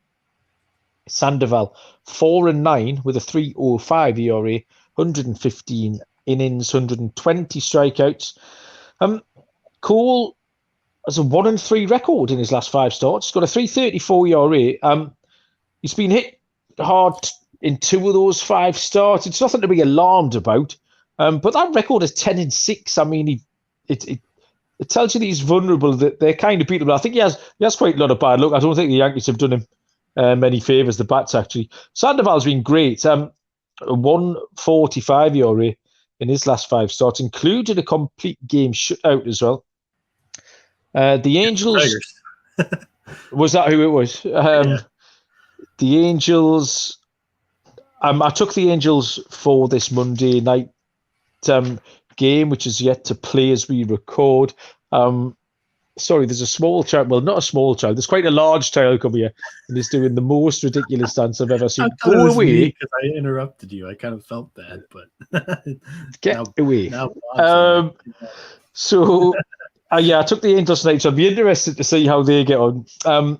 Speaker 1: Sandoval 4-9 with a 3.05 ERA, 115 innings, 120 strikeouts. Cole has a 1-3 record in his last 5 starts. He's got a 3.34 ERA. He's been hit hard in 2 of those 5 starts. It's nothing to be alarmed about. But that record is 10-6. I mean, it tells you that he's vulnerable, that they're kind of beatable. I think he has quite a lot of bad luck. I don't think the Yankees have done him many favours, the bats, actually. Sandoval's been great. 1.45 ERA in his last 5 starts, included a complete game shutout as well. The Angels... Was that who it was? Yeah. The Angels... I took the Angels for this Monday night game, which is yet to play as we record. Sorry, there's a small child. Well, not a small child. There's quite a large child coming here, and he's doing the most ridiculous dance I've ever seen. Go away!
Speaker 2: Because I interrupted you. I kind of felt bad, but
Speaker 1: get away. So, I took the Angels tonight, so I'd be interested to see how they get on. I'm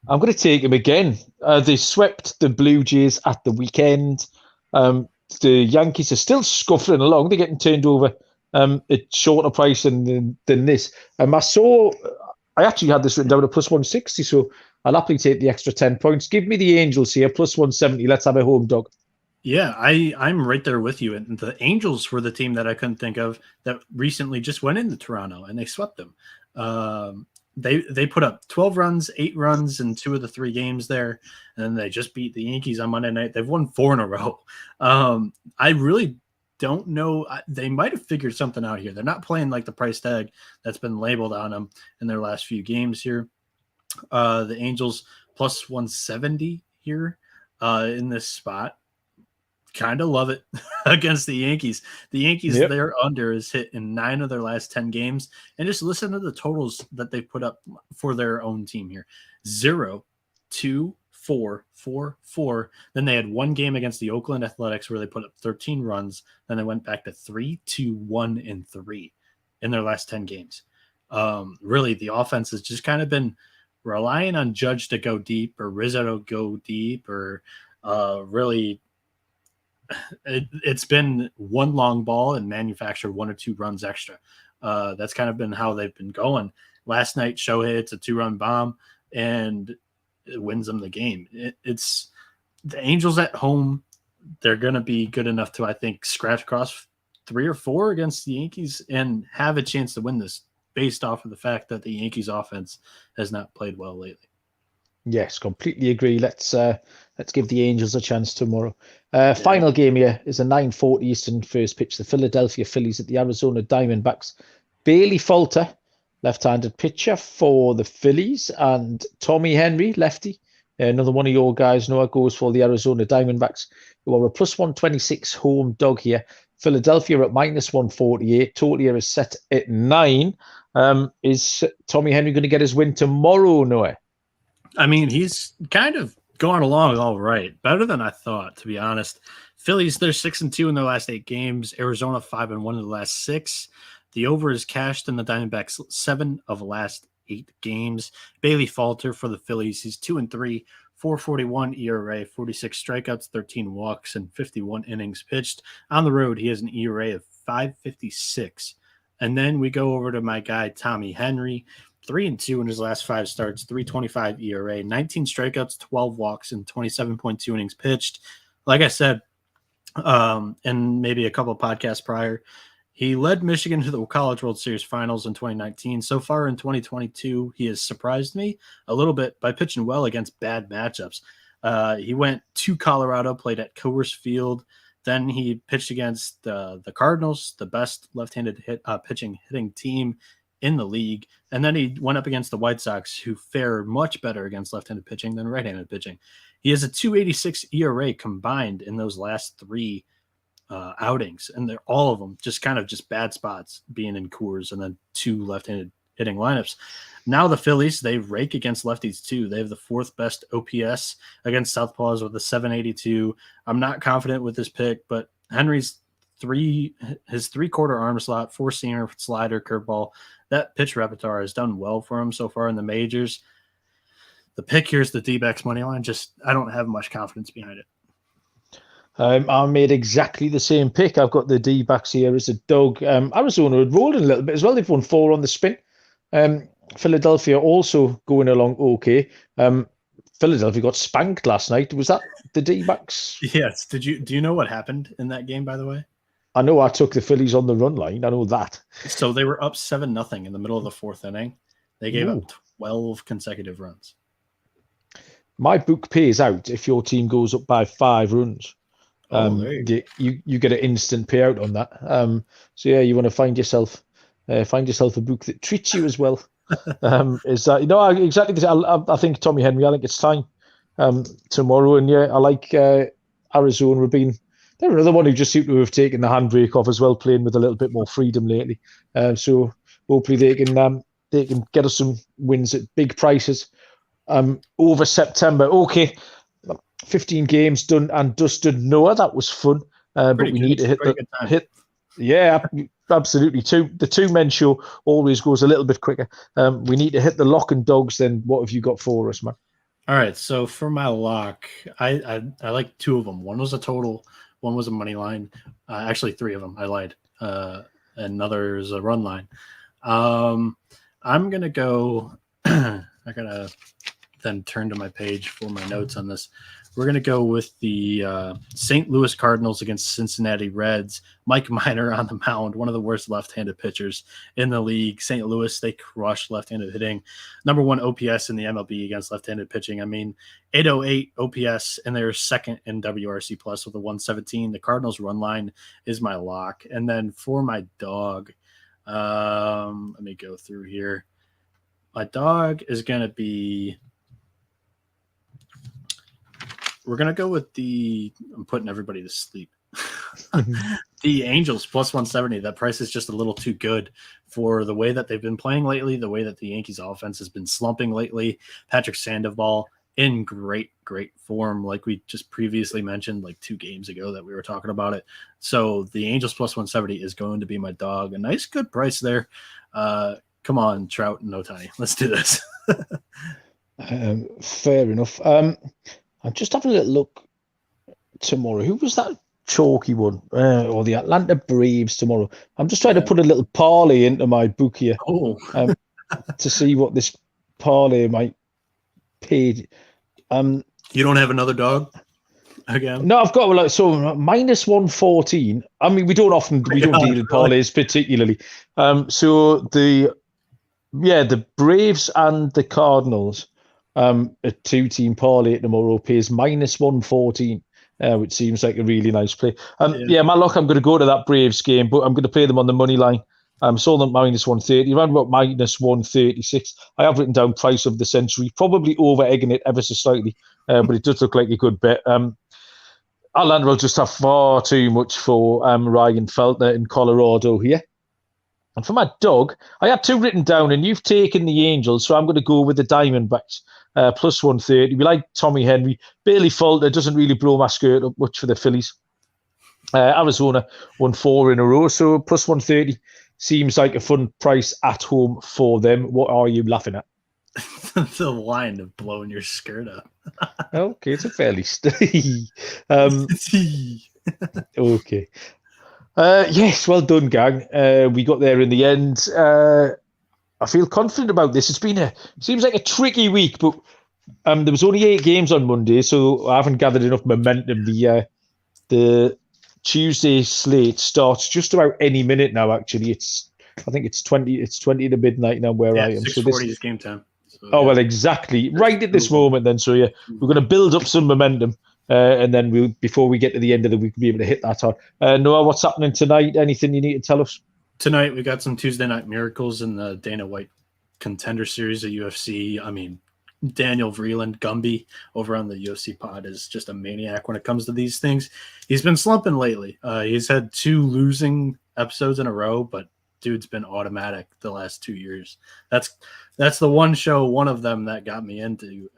Speaker 1: going to take them again. They swept the Blue Jays at the weekend. The Yankees are still scuffling along. They're getting turned over at shorter price than this. I actually had this written down at plus 160, so I'll happily take the extra 10 points. Give me the Angels here, plus 170. Let's have a home dog.
Speaker 2: Yeah, I'm right there with you. And the Angels were the team that I couldn't think of that recently just went into Toronto and they swept them. They put up 12 runs, 8 runs in 2 of the 3 games there, and then they just beat the Yankees on Monday night. They've won 4 in a row. I really don't know. They might have figured something out here. They're not playing like the price tag that's been labeled on them in their last few games here. The Angels plus 170 here in this spot. Kind of love it against the Yankees. The Yankees,
Speaker 1: Yep.
Speaker 2: their under is hit in 9 of their last 10 games. And just listen to the totals that they put up for their own team here. 0, 2, 4, 4, 4. Then they had 1 game against the Oakland Athletics where they put up 13 runs. Then they went back to 3, 2, 1, and 3 in their last 10 games. Really, the offense has just kind of been relying on Judge to go deep or Rizzo to go deep or really – it's been one long ball and manufacture 1 or 2 runs extra. That's kind of been how they've been going. Last night, Shohei hits a 2-run bomb and it wins them the game. It's the Angels at home. They're going to be good enough to, I think, scratch across 3 or 4 against the Yankees and have a chance to win this based off of the fact that the Yankees offense has not played well lately.
Speaker 1: Yes, completely agree. Let's give the Angels a chance tomorrow. Final game here is a 9:40 Eastern first pitch. The Philadelphia Phillies at the Arizona Diamondbacks. Bailey Falter, left-handed pitcher for the Phillies, and Tommy Henry, lefty. Another one of your guys, Noah, goes for the Arizona Diamondbacks, who are a plus 126 home dog here. Philadelphia at minus 148. Total here is set at 9. Is Tommy Henry going to get his win tomorrow, Noah?
Speaker 2: I mean, he's kind of going along all right. Better than I thought, to be honest. Phillies, they're 6-2 in their last 8 games. Arizona 5-1 in the last 6. The over is cashed in the Diamondbacks 7 of the last 8 games. Bailey Falter for the Phillies. He's 2-3, 4.41 ERA, 46 strikeouts, 13 walks, and 51 innings pitched. On the road, he has an ERA of 5.56. And then we go over to my guy, Tommy Henry. 3-2 in his last 5 starts, 3.25 ERA, 19 strikeouts, 12 walks, and 27.2 innings pitched. Like I said, and maybe a couple of podcasts prior, he led Michigan to the College World Series finals in 2019. So far in 2022, he has surprised me a little bit by pitching well against bad matchups. He went to Colorado, played at Coors Field. Then he pitched against the Cardinals, the best left-handed hitting team in the league. And then he went up against the White Sox, who fare much better against left-handed pitching than right-handed pitching. He has a 2.86 ERA combined in those last 3 outings, and they're all of them just kind of just bad spots, being in Coors and then 2 left-handed hitting lineups. Now the Phillies, they rake against lefties too. They have the 4th best OPS against southpaws with a 7.82. I'm not confident with this pick, but Henry's his 3/4 arm slot, 4-seamer, slider, curveball, that pitch repertoire has done well for him so far in the majors. The pick here is the D-backs money line. Just I don't have much confidence behind it.
Speaker 1: I made exactly the same pick. I've got the D-backs here as a dog. Arizona had rolled in a little bit as well. They've won 4 on the spin. Philadelphia also going along okay. Philadelphia got spanked last night. Was that the D-backs?
Speaker 2: Yes. Do you know what happened in that game, by the way?
Speaker 1: I know I took the Phillies on the run line. I know that.
Speaker 2: So they were up 7-0 in the middle of the 4th inning. They gave up 12 consecutive runs.
Speaker 1: My book pays out if your team goes up by 5 runs. You get an instant payout on that. So yeah, you want to find yourself a book that treats you as well. Is that exactly this? I think Tommy Henry. I think it's time tomorrow, and yeah, I like Arizona being. They're another one who just seem to have taken the handbrake off as well, playing with a little bit more freedom lately. So hopefully they can get us some wins at big prices over September. Okay, 15 games done and dusted. Noah, that was fun. But we need to hit. Yeah, absolutely. The 2-men show always goes a little bit quicker. We need to hit the lock and dogs. Then what have you got for us, man?
Speaker 2: All right. So for my lock, I like 2 of them. One was a total. One was a money line. Actually, 3 of them. I lied. Another is a run line. I'm going to go. I got to then turn to my page for my notes on this. We're going to go with the St. Louis Cardinals against Cincinnati Reds. Mike Minor on the mound, one of the worst left-handed pitchers in the league. St. Louis, they crush left-handed hitting. Number 1 OPS in the MLB against left-handed pitching. I mean, 808 OPS, and they're second in WRC plus with a 117. The Cardinals run line is my lock. And then for my dog, let me go through here. My dog is going to be... We're going to go with I'm putting everybody to sleep. The Angels plus 170. That price is just a little too good for the way that they've been playing lately, the way that the Yankees offense has been slumping lately. Patrick Sandoval in great form, like we just previously mentioned, like 2 games ago that we were talking about it. So the Angels plus 170 is going to be my dog. A nice, good price there. Come on, Trout and Ohtani. Let's do this.
Speaker 1: Fair enough. I'm just having a little look tomorrow. Who was that chalky one? Or the Atlanta Braves tomorrow. I'm just trying to put a little parlay into my book here to see what this parlay might pay.
Speaker 2: You don't have another dog again?
Speaker 1: No, I've got minus 114. I mean, we don't deal in parlays particularly. So the Braves and the Cardinals. A 2-team parlay tomorrow pays minus 114, which seems like a really nice play. My luck, I'm going to go to that Braves game, but I'm going to play them on the money line. Sold them minus 130, around about minus 136. I have written down price of the century, probably over egging it ever so slightly, but it does look like a good bet. Atlanta will just have far too much for Ryan Feltner in Colorado here. And for my dog, I had 2 written down, and you've taken the Angels, so I'm going to go with the Diamondbacks, plus 130. We like Tommy Henry. Bailey Falter doesn't really blow my skirt up much for the Phillies. Arizona won 4 in a row, so plus 130 seems like a fun price at home for them. What are you laughing at?
Speaker 2: The line of blowing your skirt up.
Speaker 1: Okay, it's a fairly okay. Yes, well done, gang. We got there in the end. I feel confident about this. Seems like a tricky week, but there was only 8 games on Monday, so I haven't gathered enough momentum. The Tuesday slate starts just about any minute now. Actually, I think it's 20 to midnight now where I am.
Speaker 2: 6:40 is game time.
Speaker 1: So, well, exactly. Right at this moment, then. So we're going to build up some momentum. And then before we get to the end of the week, we'll be able to hit that hard. Noah, what's happening tonight? Anything you need to tell us?
Speaker 2: Tonight, we got some Tuesday Night Miracles in the Dana White Contender Series of UFC. I mean, Daniel Vreeland Gumby over on the UFC pod is just a maniac when it comes to these things. He's been slumping lately. He's had 2 losing episodes in a row, but dude's been automatic the last 2 years. That's the one of them that got me into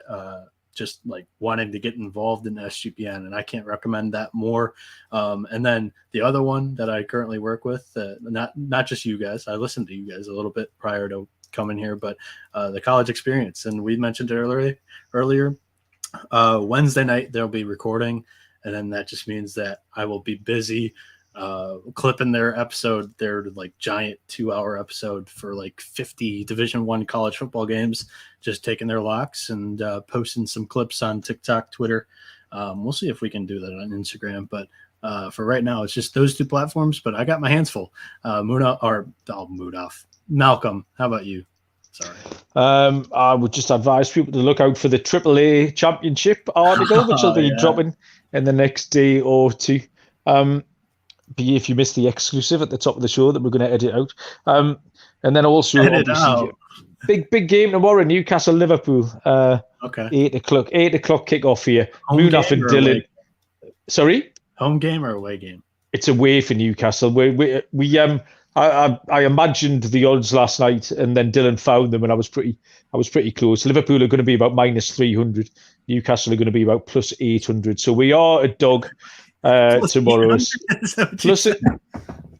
Speaker 2: just like wanting to get involved in SGPN, and I can't recommend that more. And then the other one that I currently work with, not just you guys, I listened to you guys a little bit prior to coming here, but the College Experience, and we mentioned it earlier. Wednesday night they'll be recording, and then that just means that I will be busy clipping their like giant 2-hour episode for like 50 Division I college football games, just taking their locks and posting some clips on TikTok, Twitter. We'll see if we can do that on Instagram, but for right now, it's just those 2 platforms, but I got my hands full. Malcolm, how about you? Sorry.
Speaker 1: I would just advise people to look out for the AAA Championship article, which will be dropping in the next day or 2. If you missed the exclusive at the top of the show that we're going to edit out. And then also, obviously, big game tomorrow, Newcastle, Liverpool.
Speaker 2: Okay.
Speaker 1: 8 o'clock kickoff here. Munaf and Dylan. Sorry?
Speaker 2: Home game or away game?
Speaker 1: It's away for Newcastle. I imagined the odds last night, and then Dylan found them, and I was pretty close. Liverpool are going to be about minus 300. Newcastle are going to be about plus 800. So we are a dog tomorrow. Plus it.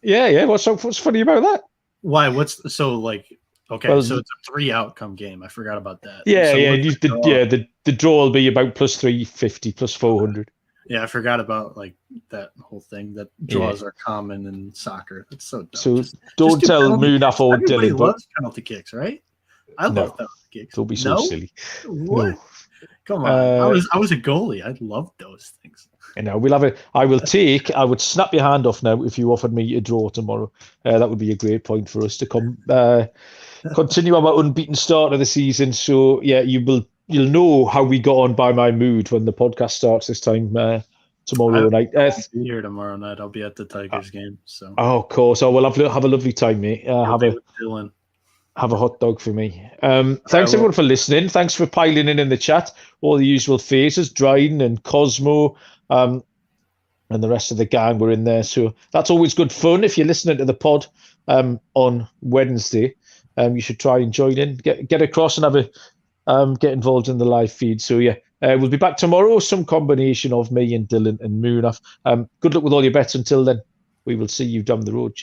Speaker 1: Yeah. What's funny about that?
Speaker 2: Why? Okay, so it's a 3 outcome game. I forgot about that.
Speaker 1: The draw will be about plus 350, plus 400.
Speaker 2: Yeah, I forgot about like that whole thing that draws are common in soccer. That's so dumb.
Speaker 1: So don't tell Munaf or Dylan.
Speaker 2: Everybody loves penalty kicks, right? I love penalty kicks.
Speaker 1: Don't be so silly.
Speaker 2: What? Come on, I was a goalie. I loved those things.
Speaker 1: We'll have it. I would snap your hand off now if you offered me a draw tomorrow. That would be a great point for us to continue our unbeaten start of the season. So yeah, you'll know how we got on by my mood when the podcast starts this time tomorrow night.
Speaker 2: I'll be here tomorrow night. I'll be at the Tigers game. So
Speaker 1: of course, I will have a lovely time, mate. Have a hot dog for me. Thanks everyone for listening. Thanks for piling in the chat. All the usual faces, Dryden and Cosmo, and the rest of the gang were in there. So that's always good fun. If you're listening to the pod on Wednesday, you should try and join in, get across and get involved in the live feed. So yeah, we'll be back tomorrow. Some combination of me and Dylan and Moonaf. Good luck with all your bets until then. We will see you down the road.